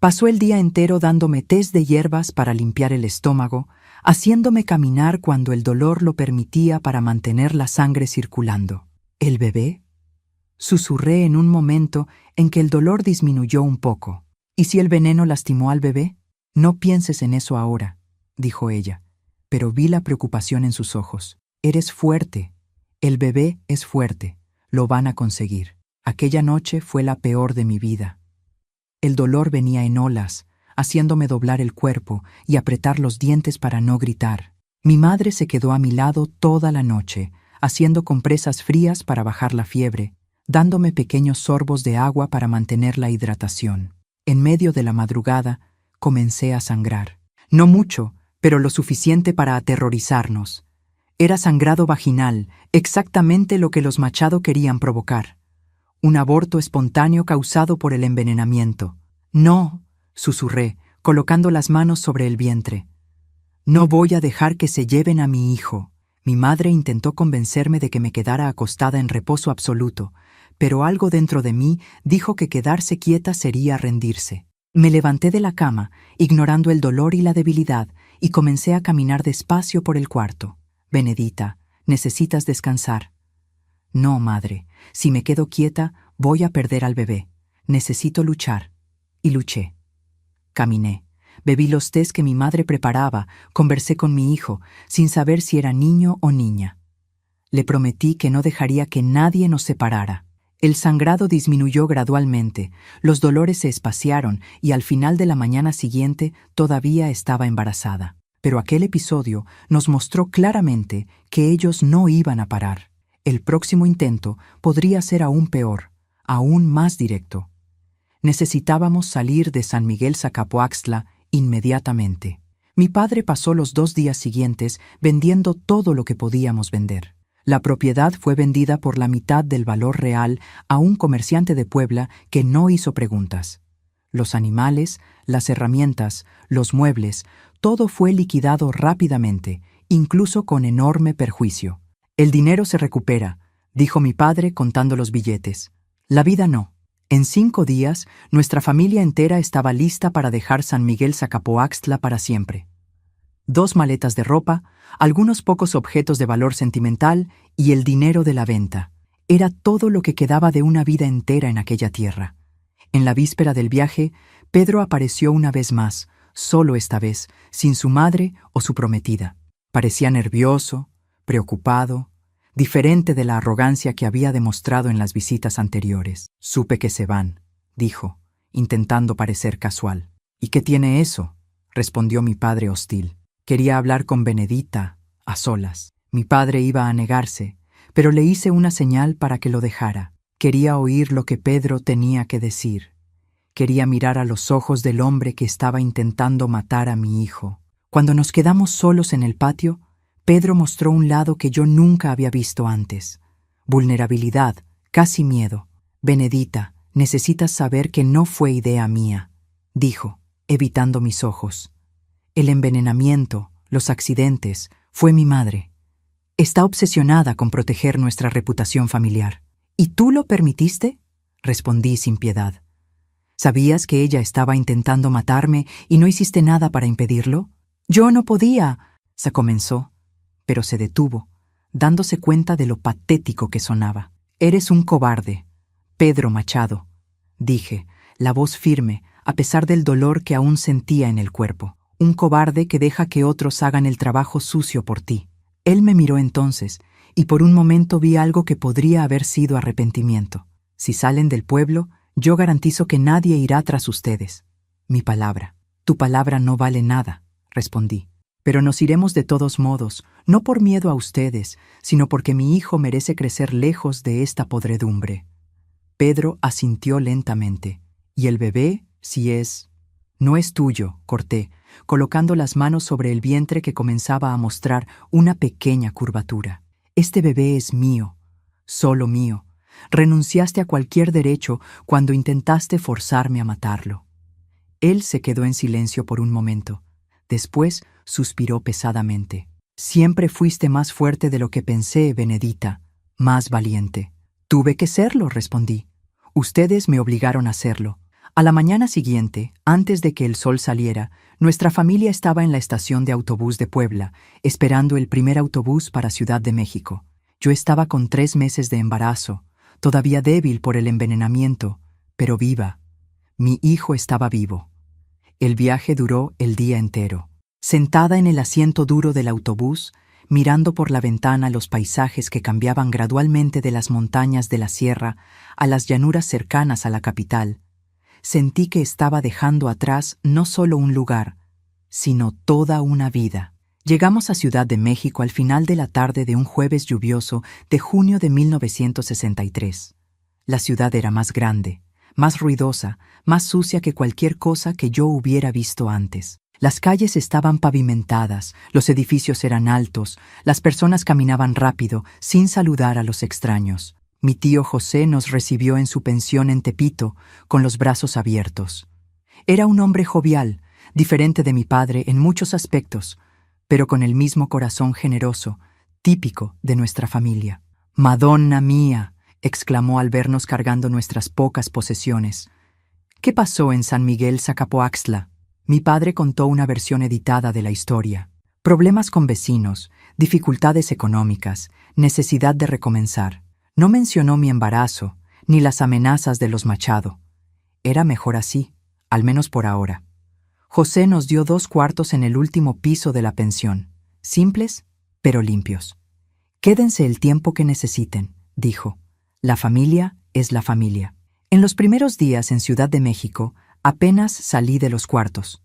Pasó el día entero dándome tés de hierbas para limpiar el estómago, haciéndome caminar cuando el dolor lo permitía para mantener la sangre circulando. ¿El bebé? Susurré en un momento en que el dolor disminuyó un poco. ¿Y si el veneno lastimó al bebé? No pienses en eso ahora, dijo ella, pero vi la preocupación en sus ojos. Eres fuerte. El bebé es fuerte. Lo van a conseguir. Aquella noche fue la peor de mi vida. El dolor venía en olas, haciéndome doblar el cuerpo y apretar los dientes para no gritar. Mi madre se quedó a mi lado toda la noche, haciendo compresas frías para bajar la fiebre, dándome pequeños sorbos de agua para mantener la hidratación. En medio de la madrugada, comencé a sangrar. No mucho, pero lo suficiente para aterrorizarnos. Era sangrado vaginal, exactamente lo que los Machado querían provocar. Un aborto espontáneo causado por el envenenamiento. No, susurré, colocando las manos sobre el vientre. No voy a dejar que se lleven a mi hijo. Mi madre intentó convencerme de que me quedara acostada en reposo absoluto, pero algo dentro de mí dijo que quedarse quieta sería rendirse. Me levanté de la cama, ignorando el dolor y la debilidad, y comencé a caminar despacio por el cuarto. Benedita, necesitas descansar. No, madre, si me quedo quieta, voy a perder al bebé. Necesito luchar. Y luché. Caminé. Bebí los tés que mi madre preparaba, conversé con mi hijo, sin saber si era niño o niña. Le prometí que no dejaría que nadie nos separara. El sangrado disminuyó gradualmente, los dolores se espaciaron y al final de la mañana siguiente todavía estaba embarazada. Pero aquel episodio nos mostró claramente que ellos no iban a parar. El próximo intento podría ser aún peor, aún más directo. Necesitábamos salir de San Miguel Zacapoaxtla inmediatamente. Mi padre pasó los 2 días siguientes vendiendo todo lo que podíamos vender. La propiedad fue vendida por la mitad del valor real a un comerciante de Puebla que no hizo preguntas. Los animales, las herramientas, los muebles, todo fue liquidado rápidamente, incluso con enorme perjuicio. El dinero se recupera, dijo mi padre contando los billetes. La vida no. En 5 días, nuestra familia entera estaba lista para dejar San Miguel Zacapoaxtla para siempre. 2 maletas de ropa, algunos pocos objetos de valor sentimental y el dinero de la venta. Era todo lo que quedaba de una vida entera en aquella tierra. En la víspera del viaje, Pedro apareció una vez más, solo esta vez, sin su madre o su prometida. Parecía nervioso, preocupado, diferente de la arrogancia que había demostrado en las visitas anteriores. «Supe que se van», dijo, intentando parecer casual. «¿Y qué tiene eso?», respondió mi padre hostil. Quería hablar con Benedita, a solas. Mi padre iba a negarse, pero le hice una señal para que lo dejara. Quería oír lo que Pedro tenía que decir. Quería mirar a los ojos del hombre que estaba intentando matar a mi hijo. Cuando nos quedamos solos en el patio, Pedro mostró un lado que yo nunca había visto antes. Vulnerabilidad, casi miedo. «Benedita, necesitas saber que no fue idea mía», dijo, evitando mis ojos. «El envenenamiento, los accidentes, fue mi madre. Está obsesionada con proteger nuestra reputación familiar». «¿Y tú lo permitiste?», respondí sin piedad. «¿Sabías que ella estaba intentando matarme y no hiciste nada para impedirlo?». «Yo no podía», se comenzó, pero se detuvo, dándose cuenta de lo patético que sonaba. «Eres un cobarde, Pedro Machado», dije, la voz firme, a pesar del dolor que aún sentía en el cuerpo. «Un cobarde que deja que otros hagan el trabajo sucio por ti». Él me miró entonces, y por un momento vi algo que podría haber sido arrepentimiento. «Si salen del pueblo, yo garantizo que nadie irá tras ustedes». «Mi palabra». «Tu palabra no vale nada», respondí. «Pero nos iremos de todos modos, no por miedo a ustedes, sino porque mi hijo merece crecer lejos de esta podredumbre». Pedro asintió lentamente. «¿Y el bebé, si es...?» «No es tuyo», corté, colocando las manos sobre el vientre que comenzaba a mostrar una pequeña curvatura. «Este bebé es mío, solo mío. Renunciaste a cualquier derecho cuando intentaste forzarme a matarlo». Él se quedó en silencio por un momento. Después suspiró pesadamente. «Siempre fuiste más fuerte de lo que pensé, Benedita, más valiente». «Tuve que serlo», respondí. «Ustedes me obligaron a hacerlo». A la mañana siguiente, antes de que el sol saliera, nuestra familia estaba en la estación de autobús de Puebla, esperando el primer autobús para Ciudad de México. Yo estaba con 3 meses de embarazo, todavía débil por el envenenamiento, pero viva. Mi hijo estaba vivo. El viaje duró el día entero. Sentada en el asiento duro del autobús, mirando por la ventana los paisajes que cambiaban gradualmente de las montañas de la sierra a las llanuras cercanas a la capital, sentí que estaba dejando atrás no solo un lugar, sino toda una vida. Llegamos a Ciudad de México al final de la tarde de un jueves lluvioso de junio de 1963. La ciudad era más grande, más ruidosa, más sucia que cualquier cosa que yo hubiera visto antes. Las calles estaban pavimentadas, los edificios eran altos, las personas caminaban rápido, sin saludar a los extraños. Mi tío José nos recibió en su pensión en Tepito, con los brazos abiertos. Era un hombre jovial, diferente de mi padre en muchos aspectos, pero con el mismo corazón generoso, típico de nuestra familia. «Madonna mía», exclamó al vernos cargando nuestras pocas posesiones. «¿Qué pasó en San Miguel Zacapoaxtla?». Mi padre contó una versión editada de la historia. Problemas con vecinos, dificultades económicas, necesidad de recomenzar. No mencionó mi embarazo, ni las amenazas de los Machado. Era mejor así, al menos por ahora. José nos dio 2 cuartos en el último piso de la pensión, simples, pero limpios. «Quédense el tiempo que necesiten», dijo. «La familia es la familia». En los primeros días en Ciudad de México, apenas salí de los cuartos.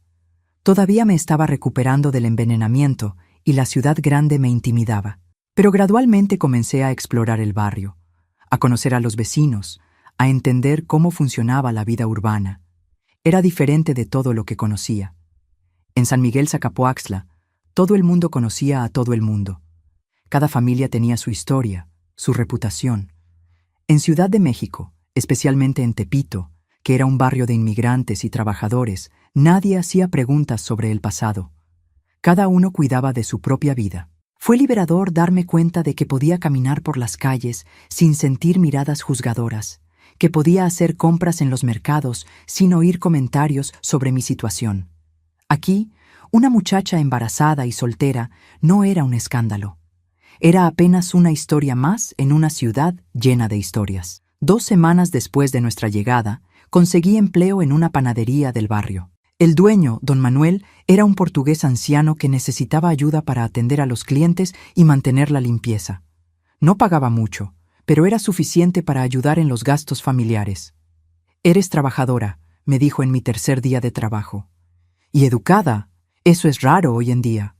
Todavía me estaba recuperando del envenenamiento y la ciudad grande me intimidaba. Pero gradualmente comencé a explorar el barrio, a conocer a los vecinos, a entender cómo funcionaba la vida urbana. Era diferente de todo lo que conocía. En San Miguel Zacapoaxtla, todo el mundo conocía a todo el mundo. Cada familia tenía su historia, su reputación. En Ciudad de México, especialmente en Tepito, que era un barrio de inmigrantes y trabajadores, nadie hacía preguntas sobre el pasado. Cada uno cuidaba de su propia vida. Fue liberador darme cuenta de que podía caminar por las calles sin sentir miradas juzgadoras, que podía hacer compras en los mercados sin oír comentarios sobre mi situación. Aquí, una muchacha embarazada y soltera no era un escándalo. Era apenas una historia más en una ciudad llena de historias. 2 semanas después de nuestra llegada, conseguí empleo en una panadería del barrio. El dueño, don Manuel, era un portugués anciano que necesitaba ayuda para atender a los clientes y mantener la limpieza. No pagaba mucho, pero era suficiente para ayudar en los gastos familiares. «Eres trabajadora», me dijo en mi tercer día de trabajo. «Y educada. Eso es raro hoy en día».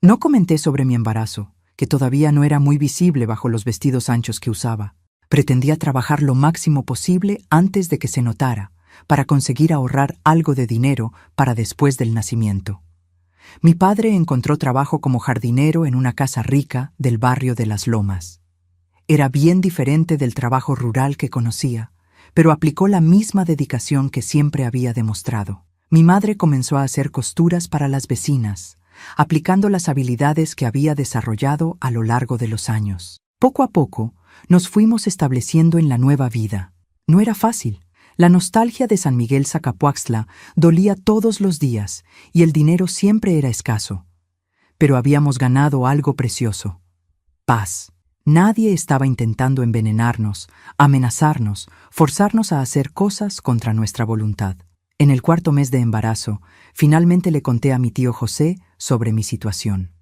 No comenté sobre mi embarazo, que todavía no era muy visible bajo los vestidos anchos que usaba. Pretendía trabajar lo máximo posible antes de que se notara, para conseguir ahorrar algo de dinero para después del nacimiento. Mi padre encontró trabajo como jardinero en una casa rica del barrio de Las Lomas. Era bien diferente del trabajo rural que conocía, pero aplicó la misma dedicación que siempre había demostrado. Mi madre comenzó a hacer costuras para las vecinas, aplicando las habilidades que había desarrollado a lo largo de los años. Poco a poco, nos fuimos estableciendo en la nueva vida. No era fácil. La nostalgia de San Miguel Zacapoaxtla dolía todos los días y el dinero siempre era escaso. Pero habíamos ganado algo precioso: paz. Nadie estaba intentando envenenarnos, amenazarnos, forzarnos a hacer cosas contra nuestra voluntad. En el 4.º mes de embarazo, finalmente le conté a mi tío José sobre mi situación.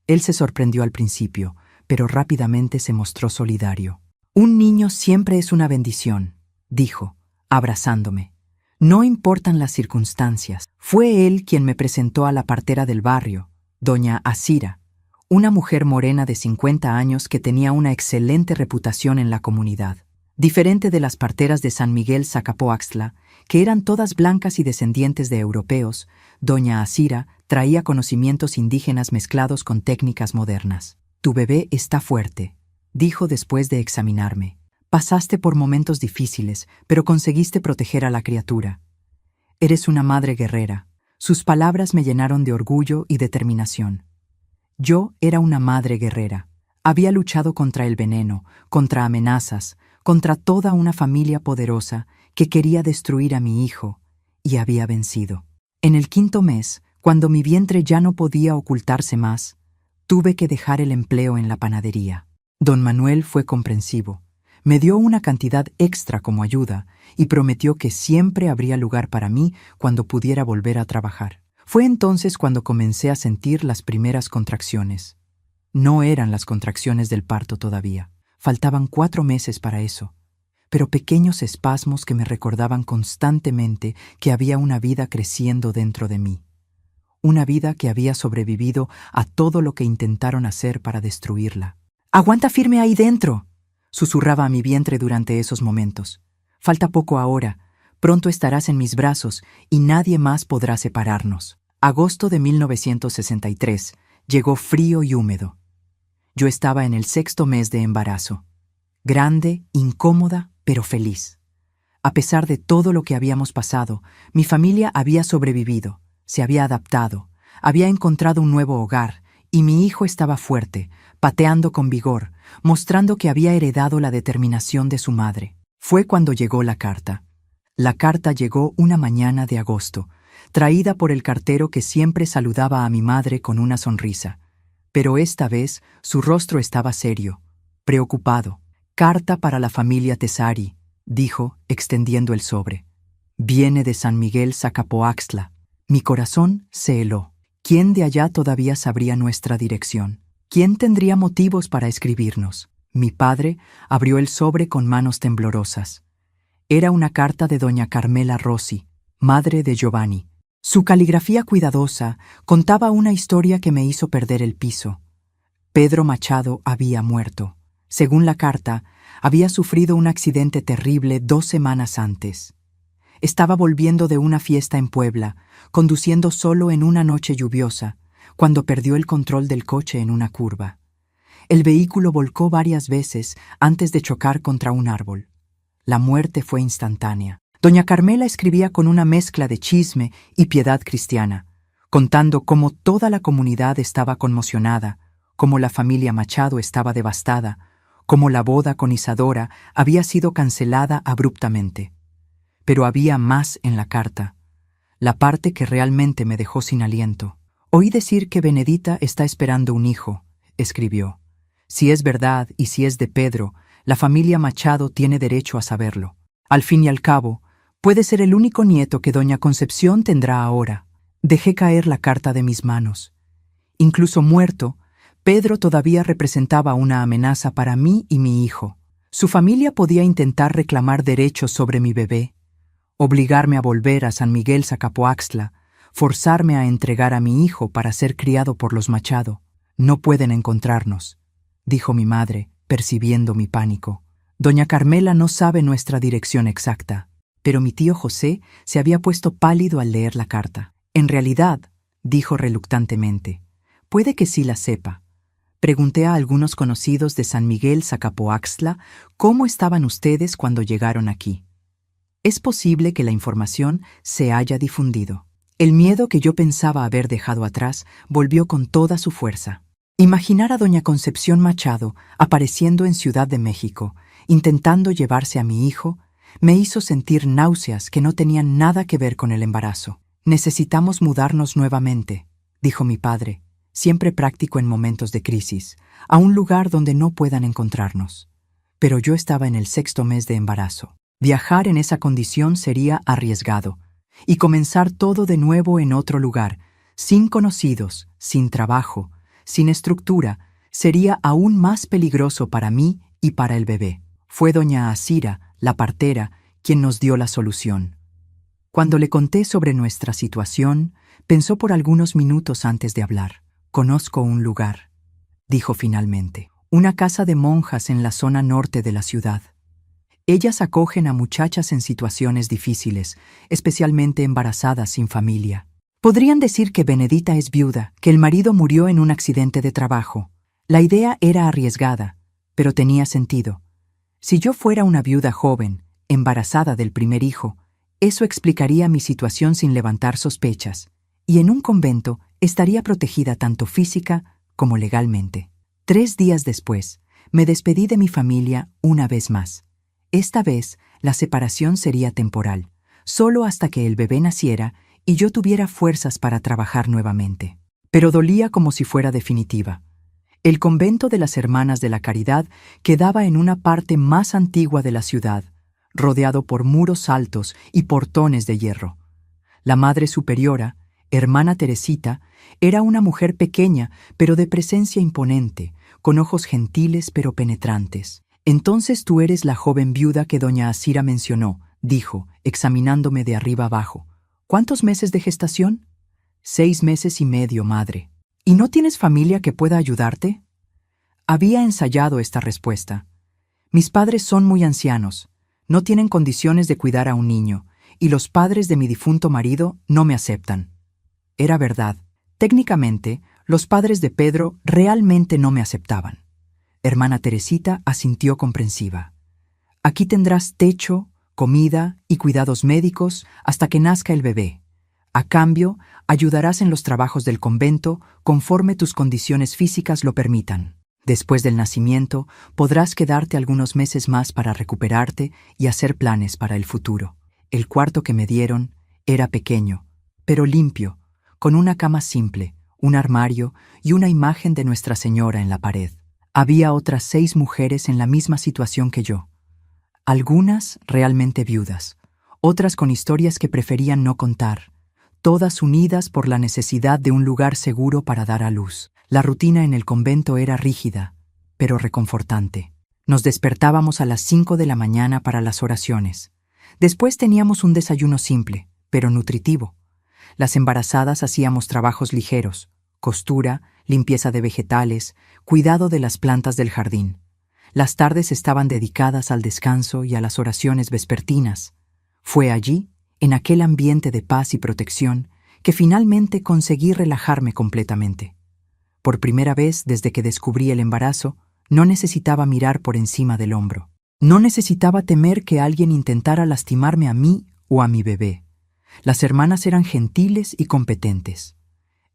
Él se sorprendió al principio, pero rápidamente se mostró solidario. «Un niño siempre es una bendición», dijo, abrazándome. «No importan las circunstancias». Fue él quien me presentó a la partera del barrio, doña Asira, una mujer morena de 50 años que tenía una excelente reputación en la comunidad. Diferente de las parteras de San Miguel Zacapoaxtla, que eran todas blancas y descendientes de europeos, doña Asira traía conocimientos indígenas mezclados con técnicas modernas. «Tu bebé está fuerte», dijo después de examinarme. «Pasaste por momentos difíciles, pero conseguiste proteger a la criatura. Eres una madre guerrera». Sus palabras me llenaron de orgullo y determinación. Yo era una madre guerrera. Había luchado contra el veneno, contra amenazas, contra toda una familia poderosa que quería destruir a mi hijo, y había vencido. En el 5.º mes, cuando mi vientre ya no podía ocultarse más, tuve que dejar el empleo en la panadería. Don Manuel fue comprensivo. Me dio una cantidad extra como ayuda y prometió que siempre habría lugar para mí cuando pudiera volver a trabajar. Fue entonces cuando comencé a sentir las primeras contracciones. No eran las contracciones del parto todavía. Faltaban 4 meses para eso, pero pequeños espasmos que me recordaban constantemente que había una vida creciendo dentro de mí. Una vida que había sobrevivido a todo lo que intentaron hacer para destruirla. «Aguanta firme ahí dentro», susurraba a mi vientre durante esos momentos. «Falta poco ahora. Pronto estarás en mis brazos y nadie más podrá separarnos». Agosto de 1963 llegó frío y húmedo. Yo estaba en el 6.º mes de embarazo. Grande, incómoda, pero feliz. A pesar de todo lo que habíamos pasado, mi familia había sobrevivido, se había adaptado, había encontrado un nuevo hogar y mi hijo estaba fuerte, pateando con vigor, mostrando que había heredado la determinación de su madre. Fue cuando llegó la carta. La carta llegó una mañana de agosto, traída por el cartero que siempre saludaba a mi madre con una sonrisa. Pero esta vez su rostro estaba serio, preocupado. «Carta para la familia Tesari», dijo, extendiendo el sobre. «Viene de San Miguel Zacapoaxtla». Mi corazón se heló. ¿Quién de allá todavía sabría nuestra dirección? ¿Quién tendría motivos para escribirnos? Mi padre abrió el sobre con manos temblorosas. Era una carta de doña Carmela Rossi, madre de Giovanni. Su caligrafía cuidadosa contaba una historia que me hizo perder el piso. Pedro Machado había muerto. Según la carta, había sufrido un accidente terrible 2 semanas antes. Estaba volviendo de una fiesta en Puebla, conduciendo solo en una noche lluviosa, cuando perdió el control del coche en una curva. El vehículo volcó varias veces antes de chocar contra un árbol. La muerte fue instantánea. Doña Carmela escribía con una mezcla de chisme y piedad cristiana, contando cómo toda la comunidad estaba conmocionada, cómo la familia Machado estaba devastada, cómo la boda con Isadora había sido cancelada abruptamente. Pero había más en la carta, la parte que realmente me dejó sin aliento. Oí decir que Benedita está esperando un hijo, escribió. Si es verdad y si es de Pedro, la familia Machado tiene derecho a saberlo. Al fin y al cabo, puede ser el único nieto que doña Concepción tendrá ahora. Dejé caer la carta de mis manos. Incluso muerto, Pedro todavía representaba una amenaza para mí y mi hijo. Su familia podía intentar reclamar derechos sobre mi bebé, obligarme a volver a San Miguel Zacapoaxtla, forzarme a entregar a mi hijo para ser criado por los Machado. No pueden encontrarnos, dijo mi madre, percibiendo mi pánico. Doña Carmela no sabe nuestra dirección exacta, pero mi tío José se había puesto pálido al leer la carta. En realidad, dijo reluctantemente, puede que sí la sepa. Pregunté a algunos conocidos de San Miguel Zacapoaxtla cómo estaban ustedes cuando llegaron aquí. Es posible que la información se haya difundido. El miedo que yo pensaba haber dejado atrás volvió con toda su fuerza. Imaginar a doña Concepción Machado apareciendo en Ciudad de México, intentando llevarse a mi hijo, me hizo sentir náuseas que no tenían nada que ver con el embarazo. Necesitamos mudarnos nuevamente, dijo mi padre, siempre práctico en momentos de crisis, a un lugar donde no puedan encontrarnos. Pero yo estaba en el 6º mes de embarazo. Viajar en esa condición sería arriesgado, y comenzar todo de nuevo en otro lugar, sin conocidos, sin trabajo, sin estructura, sería aún más peligroso para mí y para el bebé. Fue doña Asira, la partera, quien nos dio la solución. Cuando le conté sobre nuestra situación, pensó por algunos minutos antes de hablar. Conozco un lugar, dijo finalmente, una casa de monjas en la zona norte de la ciudad. Ellas acogen a muchachas en situaciones difíciles, especialmente embarazadas sin familia. Podrían decir que Benedita es viuda, que el marido murió en un accidente de trabajo. La idea era arriesgada, pero tenía sentido. Si yo fuera una viuda joven, embarazada del primer hijo, eso explicaría mi situación sin levantar sospechas, y en un convento estaría protegida tanto física como legalmente. 3 días después, me despedí de mi familia una vez más. Esta vez, la separación sería temporal, solo hasta que el bebé naciera y yo tuviera fuerzas para trabajar nuevamente. Pero dolía como si fuera definitiva. El convento de las Hermanas de la Caridad quedaba en una parte más antigua de la ciudad, rodeado por muros altos y portones de hierro. La Madre Superiora, Hermana Teresita, era una mujer pequeña, pero de presencia imponente, con ojos gentiles pero penetrantes. Entonces tú eres la joven viuda que doña Asira mencionó, dijo, examinándome de arriba abajo. ¿Cuántos meses de gestación? 6 meses y medio, madre. ¿Y no tienes familia que pueda ayudarte? Había ensayado esta respuesta. Mis padres son muy ancianos, no tienen condiciones de cuidar a un niño, y los padres de mi difunto marido no me aceptan. Era verdad. Técnicamente, los padres de Pedro realmente no me aceptaban. Hermana Teresita asintió comprensiva. Aquí tendrás techo, comida y cuidados médicos hasta que nazca el bebé. A cambio, ayudarás en los trabajos del convento conforme tus condiciones físicas lo permitan. Después del nacimiento, podrás quedarte algunos meses más para recuperarte y hacer planes para el futuro. El cuarto que me dieron era pequeño, pero limpio, con una cama simple, un armario y una imagen de Nuestra Señora en la pared. Había otras 6 mujeres en la misma situación que yo. Algunas realmente viudas, otras con historias que preferían no contar, todas unidas por la necesidad de un lugar seguro para dar a luz. La rutina en el convento era rígida, pero reconfortante. Nos despertábamos a las 5 de la mañana para las oraciones. Después teníamos un desayuno simple, pero nutritivo. Las embarazadas hacíamos trabajos ligeros, costura, limpieza de vegetales, cuidado de las plantas del jardín. Las tardes estaban dedicadas al descanso y a las oraciones vespertinas. Fue allí, en aquel ambiente de paz y protección, que finalmente conseguí relajarme completamente. Por primera vez desde que descubrí el embarazo, no necesitaba mirar por encima del hombro. No necesitaba temer que alguien intentara lastimarme a mí o a mi bebé. Las hermanas eran gentiles y competentes.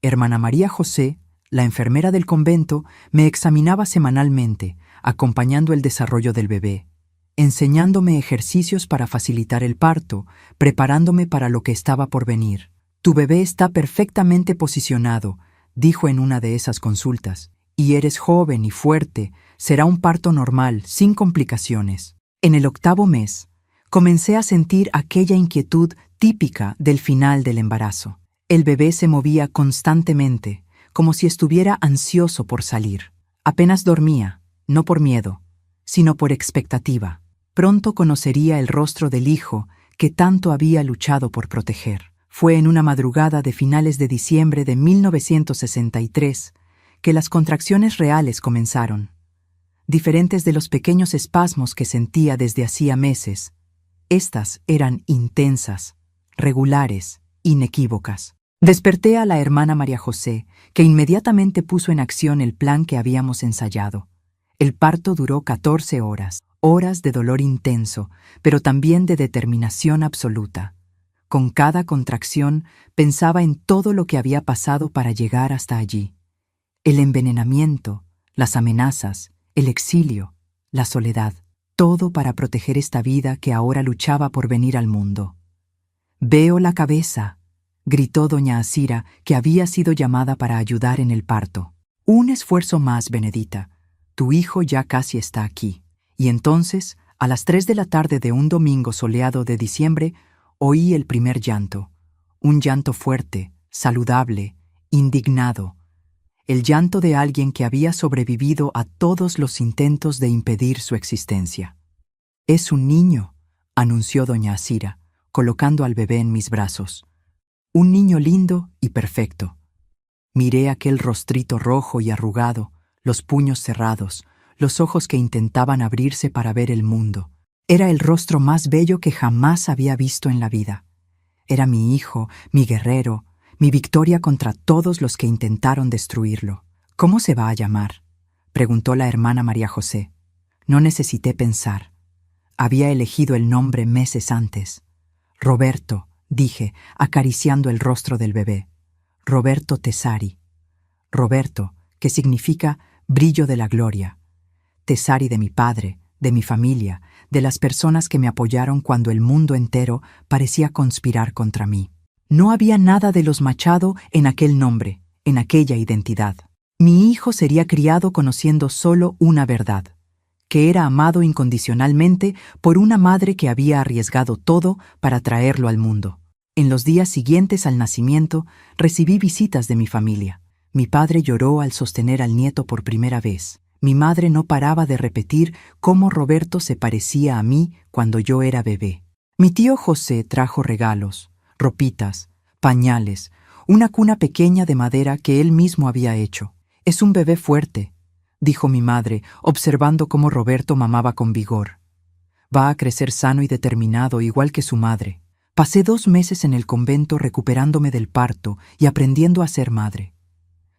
Hermana María José, La enfermera del convento me examinaba semanalmente, acompañando el desarrollo del bebé, enseñándome ejercicios para facilitar el parto, preparándome para lo que estaba por venir. Tu bebé está perfectamente posicionado, dijo en una de esas consultas, y eres joven y fuerte, será un parto normal, sin complicaciones. En el 8º mes, comencé a sentir aquella inquietud típica del final del embarazo. El bebé se movía constantemente, como si estuviera ansioso por salir. Apenas dormía, no por miedo, sino por expectativa. Pronto conocería el rostro del hijo que tanto había luchado por proteger. Fue en una madrugada de finales de diciembre de 1963 que las contracciones reales comenzaron. Diferentes de los pequeños espasmos que sentía desde hacía meses, estas eran intensas, regulares, inequívocas. Desperté a la hermana María José, que inmediatamente puso en acción el plan que habíamos ensayado. El parto duró 14 horas, horas de dolor intenso, pero también de determinación absoluta. Con cada contracción pensaba en todo lo que había pasado para llegar hasta allí. El envenenamiento, las amenazas, el exilio, la soledad, todo para proteger esta vida que ahora luchaba por venir al mundo. «Veo la cabeza», gritó doña Asira, que había sido llamada para ayudar en el parto. «Un esfuerzo más, Benedita. Tu hijo ya casi está aquí». Y entonces, a las 3 de la tarde de un domingo soleado de diciembre, oí el primer llanto. Un llanto fuerte, saludable, indignado. El llanto de alguien que había sobrevivido a todos los intentos de impedir su existencia. «Es un niño», anunció doña Asira, colocando al bebé en mis brazos. «Un niño lindo y perfecto». Miré aquel rostrito rojo y arrugado, los puños cerrados, los ojos que intentaban abrirse para ver el mundo. Era el rostro más bello que jamás había visto en la vida. Era mi hijo, mi guerrero, mi victoria contra todos los que intentaron destruirlo. «¿Cómo se va a llamar?», preguntó la hermana María José. No necesité pensar. Había elegido el nombre meses antes. «Roberto», dije, acariciando el rostro del bebé. «Roberto Tesari». Roberto, que significa brillo de la gloria. Tesari de mi padre, de mi familia, de las personas que me apoyaron cuando el mundo entero parecía conspirar contra mí. No había nada de los Machado en aquel nombre, en aquella identidad. Mi hijo sería criado conociendo solo una verdad, que era amado incondicionalmente por una madre que había arriesgado todo para traerlo al mundo. En los días siguientes al nacimiento, recibí visitas de mi familia. Mi padre lloró al sostener al nieto por primera vez. Mi madre no paraba de repetir cómo Roberto se parecía a mí cuando yo era bebé. Mi tío José trajo regalos, ropitas, pañales, una cuna pequeña de madera que él mismo había hecho. «Es un bebé fuerte», dijo mi madre, observando cómo Roberto mamaba con vigor. «Va a crecer sano y determinado, igual que su madre». Pasé 2 meses en el convento recuperándome del parto y aprendiendo a ser madre.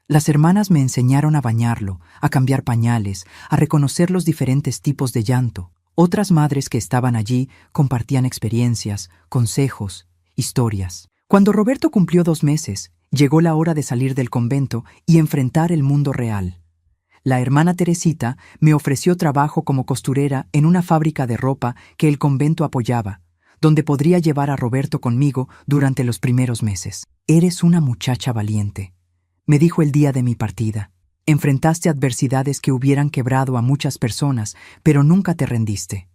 Las hermanas me enseñaron a bañarlo, a cambiar pañales, a reconocer los diferentes tipos de llanto. Otras madres que estaban allí compartían experiencias, consejos, historias. Cuando Roberto cumplió 2 meses, llegó la hora de salir del convento y enfrentar el mundo real. La hermana Teresita me ofreció trabajo como costurera en una fábrica de ropa que el convento apoyaba, donde podría llevar a Roberto conmigo durante los primeros meses. «Eres una muchacha valiente», me dijo el día de mi partida. «Enfrentaste adversidades que hubieran quebrado a muchas personas, pero nunca te rendiste.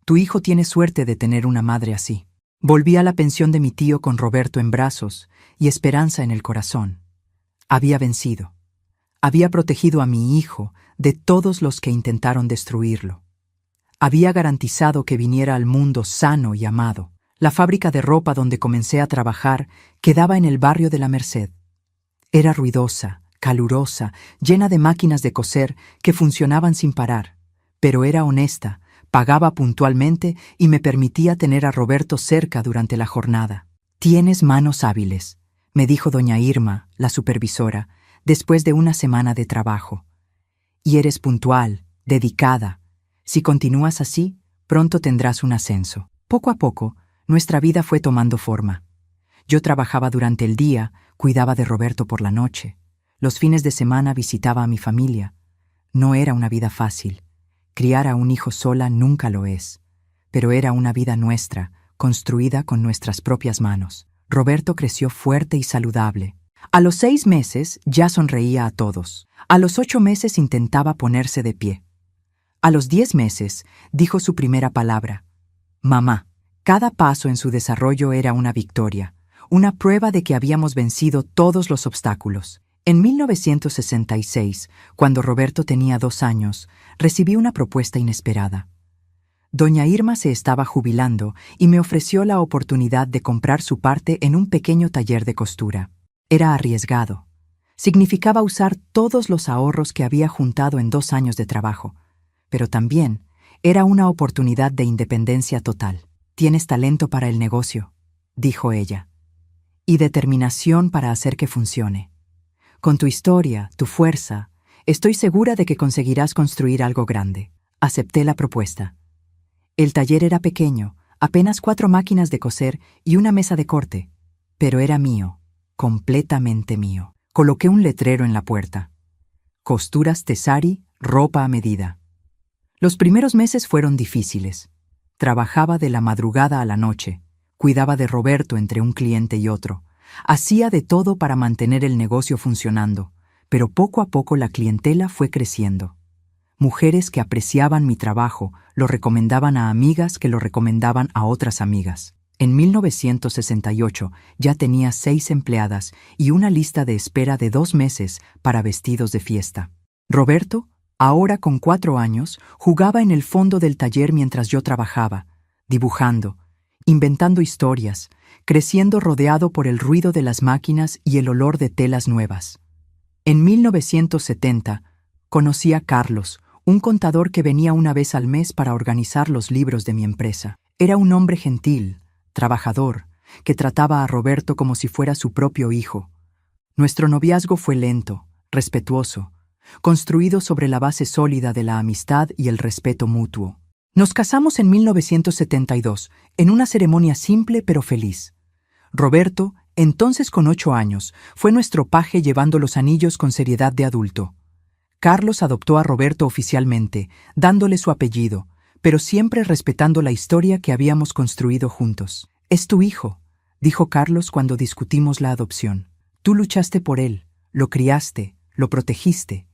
Tu hijo tiene suerte de tener una madre así». Volví a la pensión de mi tío con Roberto en brazos y esperanza en el corazón. Había vencido. Había protegido a mi hijo de todos los que intentaron destruirlo. Había garantizado que viniera al mundo sano y amado. La fábrica de ropa donde comencé a trabajar quedaba en el barrio de la Merced. Era ruidosa, calurosa, llena de máquinas de coser que funcionaban sin parar, pero era honesta, pagaba puntualmente y me permitía tener a Roberto cerca durante la jornada. «Tienes manos hábiles», me dijo doña Irma, la supervisora, después de una semana de trabajo. «Y eres puntual, dedicada. Si continúas así, pronto tendrás un ascenso». Poco a poco, nuestra vida fue tomando forma. Yo trabajaba durante el día, cuidaba de Roberto por la noche. Los fines de semana visitaba a mi familia. No era una vida fácil. Criar a un hijo sola nunca lo es. Pero era una vida nuestra, construida con nuestras propias manos. Roberto creció fuerte y saludable. A los 6 meses ya sonreía a todos. A los 8 meses intentaba ponerse de pie. A los 10 meses dijo su primera palabra: mamá. Cada paso en su desarrollo era una victoria, una prueba de que habíamos vencido todos los obstáculos. En 1966, cuando Roberto tenía 2 años, recibí una propuesta inesperada. Doña Irma se estaba jubilando y me ofreció la oportunidad de comprar su parte en un pequeño taller de costura. Era arriesgado. Significaba usar todos los ahorros que había juntado en 2 años de trabajo, pero también era una oportunidad de independencia total. Tienes talento para el negocio, dijo ella, y determinación para hacer que funcione. Con tu historia, tu fuerza, estoy segura de que conseguirás construir algo grande. Acepté la propuesta. El taller era pequeño, apenas 4 máquinas de coser y una mesa de corte, pero era mío, completamente mío. Coloqué un letrero en la puerta: Costuras Tesari, ropa a medida. Los primeros meses fueron difíciles. Trabajaba de la madrugada a la noche, cuidaba de Roberto entre un cliente y otro. Hacía de todo para mantener el negocio funcionando, pero poco a poco la clientela fue creciendo. Mujeres que apreciaban mi trabajo lo recomendaban a amigas que lo recomendaban a otras amigas. En 1968 ya tenía 6 empleadas y una lista de espera de 2 meses para vestidos de fiesta. Roberto, ahora con 4 años, jugaba en el fondo del taller mientras yo trabajaba, dibujando, inventando historias, creciendo rodeado por el ruido de las máquinas y el olor de telas nuevas. En 1970, conocí a Carlos, un contador que venía una vez al mes para organizar los libros de mi empresa. Era un hombre gentil, trabajador, que trataba a Roberto como si fuera su propio hijo. Nuestro noviazgo fue lento, respetuoso, construido sobre la base sólida de la amistad y el respeto mutuo. Nos casamos en 1972, en una ceremonia simple pero feliz. Roberto, entonces con 8 años, fue nuestro paje llevando los anillos con seriedad de adulto. Carlos adoptó a Roberto oficialmente, dándole su apellido, pero siempre respetando la historia que habíamos construido juntos. «Es tu hijo», dijo Carlos cuando discutimos la adopción. «Tú luchaste por él, lo criaste, lo protegiste.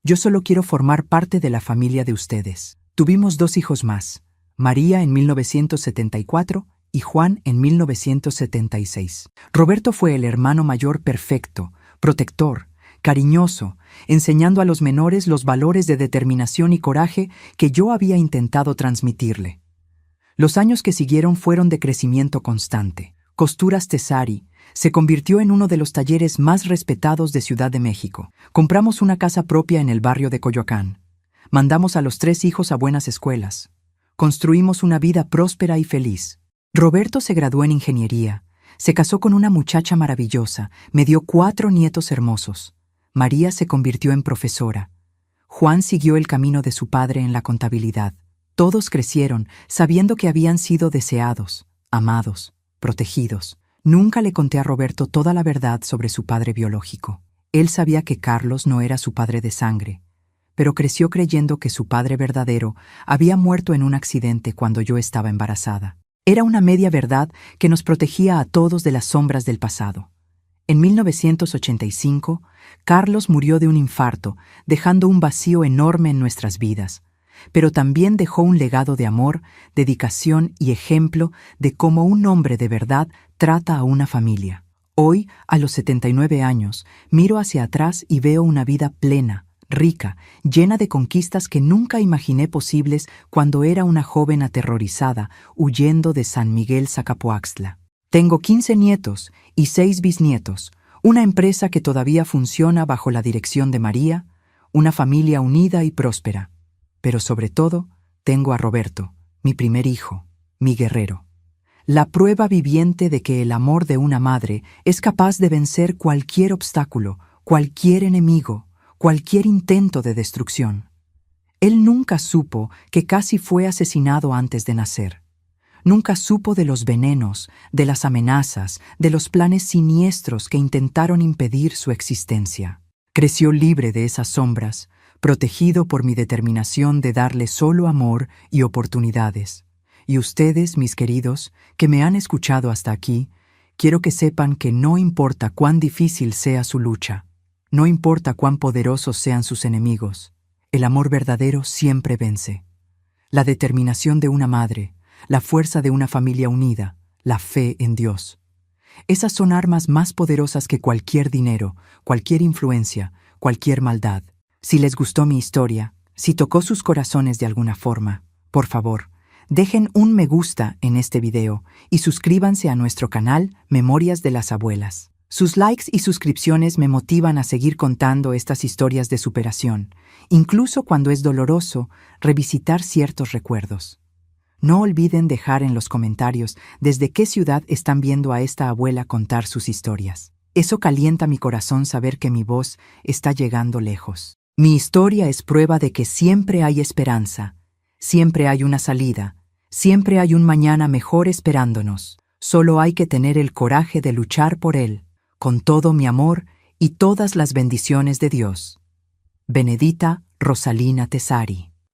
Yo solo quiero formar parte de la familia de ustedes». Tuvimos 2 hijos más, María en 1974 y Juan en 1976. Roberto fue el hermano mayor perfecto, protector, cariñoso, enseñando a los menores los valores de determinación y coraje que yo había intentado transmitirle. Los años que siguieron fueron de crecimiento constante. Costuras Tesari se convirtió en uno de los talleres más respetados de Ciudad de México. Compramos una casa propia en el barrio de Coyoacán. Mandamos a los 3 hijos a buenas escuelas. Construimos una vida próspera y feliz. Roberto se graduó en ingeniería, se casó con una muchacha maravillosa, me dio 4 nietos hermosos. María se convirtió en profesora. Juan siguió el camino de su padre en la contabilidad. Todos crecieron sabiendo que habían sido deseados, amados, protegidos. Nunca le conté a Roberto toda la verdad sobre su padre biológico. Él sabía que Carlos no era su padre de sangre, pero creció creyendo que su padre verdadero había muerto en un accidente cuando yo estaba embarazada. Era una media verdad que nos protegía a todos de las sombras del pasado. En 1985, Carlos murió de un infarto, dejando un vacío enorme en nuestras vidas, pero también dejó un legado de amor, dedicación y ejemplo de cómo un hombre de verdad trata a una familia. Hoy, a los 79 años, miro hacia atrás y veo una vida plena, rica, llena de conquistas que nunca imaginé posibles cuando era una joven aterrorizada, huyendo de San Miguel Zacapoaxtla. Tengo 15 nietos y 6 bisnietos, una empresa que todavía funciona bajo la dirección de María, una familia unida y próspera. Pero sobre todo, tengo a Roberto, mi primer hijo, mi guerrero. La prueba viviente de que el amor de una madre es capaz de vencer cualquier obstáculo, cualquier enemigo, cualquier intento de destrucción. Él nunca supo que casi fue asesinado antes de nacer. Nunca supo de los venenos, de las amenazas, de los planes siniestros que intentaron impedir su existencia. Creció libre de esas sombras, protegido por mi determinación de darle solo amor y oportunidades. Y ustedes, mis queridos, que me han escuchado hasta aquí, quiero que sepan que no importa cuán difícil sea su lucha, no importa cuán poderosos sean sus enemigos, el amor verdadero siempre vence. La determinación de una madre, la fuerza de una familia unida, la fe en Dios. Esas son armas más poderosas que cualquier dinero, cualquier influencia, cualquier maldad. Si les gustó mi historia, si tocó sus corazones de alguna forma, por favor, dejen un me gusta en este video y suscríbanse a nuestro canal Memorias de las Abuelas. Sus likes y suscripciones me motivan a seguir contando estas historias de superación, incluso cuando es doloroso revisitar ciertos recuerdos. No olviden dejar en los comentarios desde qué ciudad están viendo a esta abuela contar sus historias. Eso calienta mi corazón saber que mi voz está llegando lejos. Mi historia es prueba de que siempre hay esperanza, siempre hay una salida, siempre hay un mañana mejor esperándonos. Solo hay que tener el coraje de luchar por él, con todo mi amor y todas las bendiciones de Dios. Benedita Rosalina Tessari.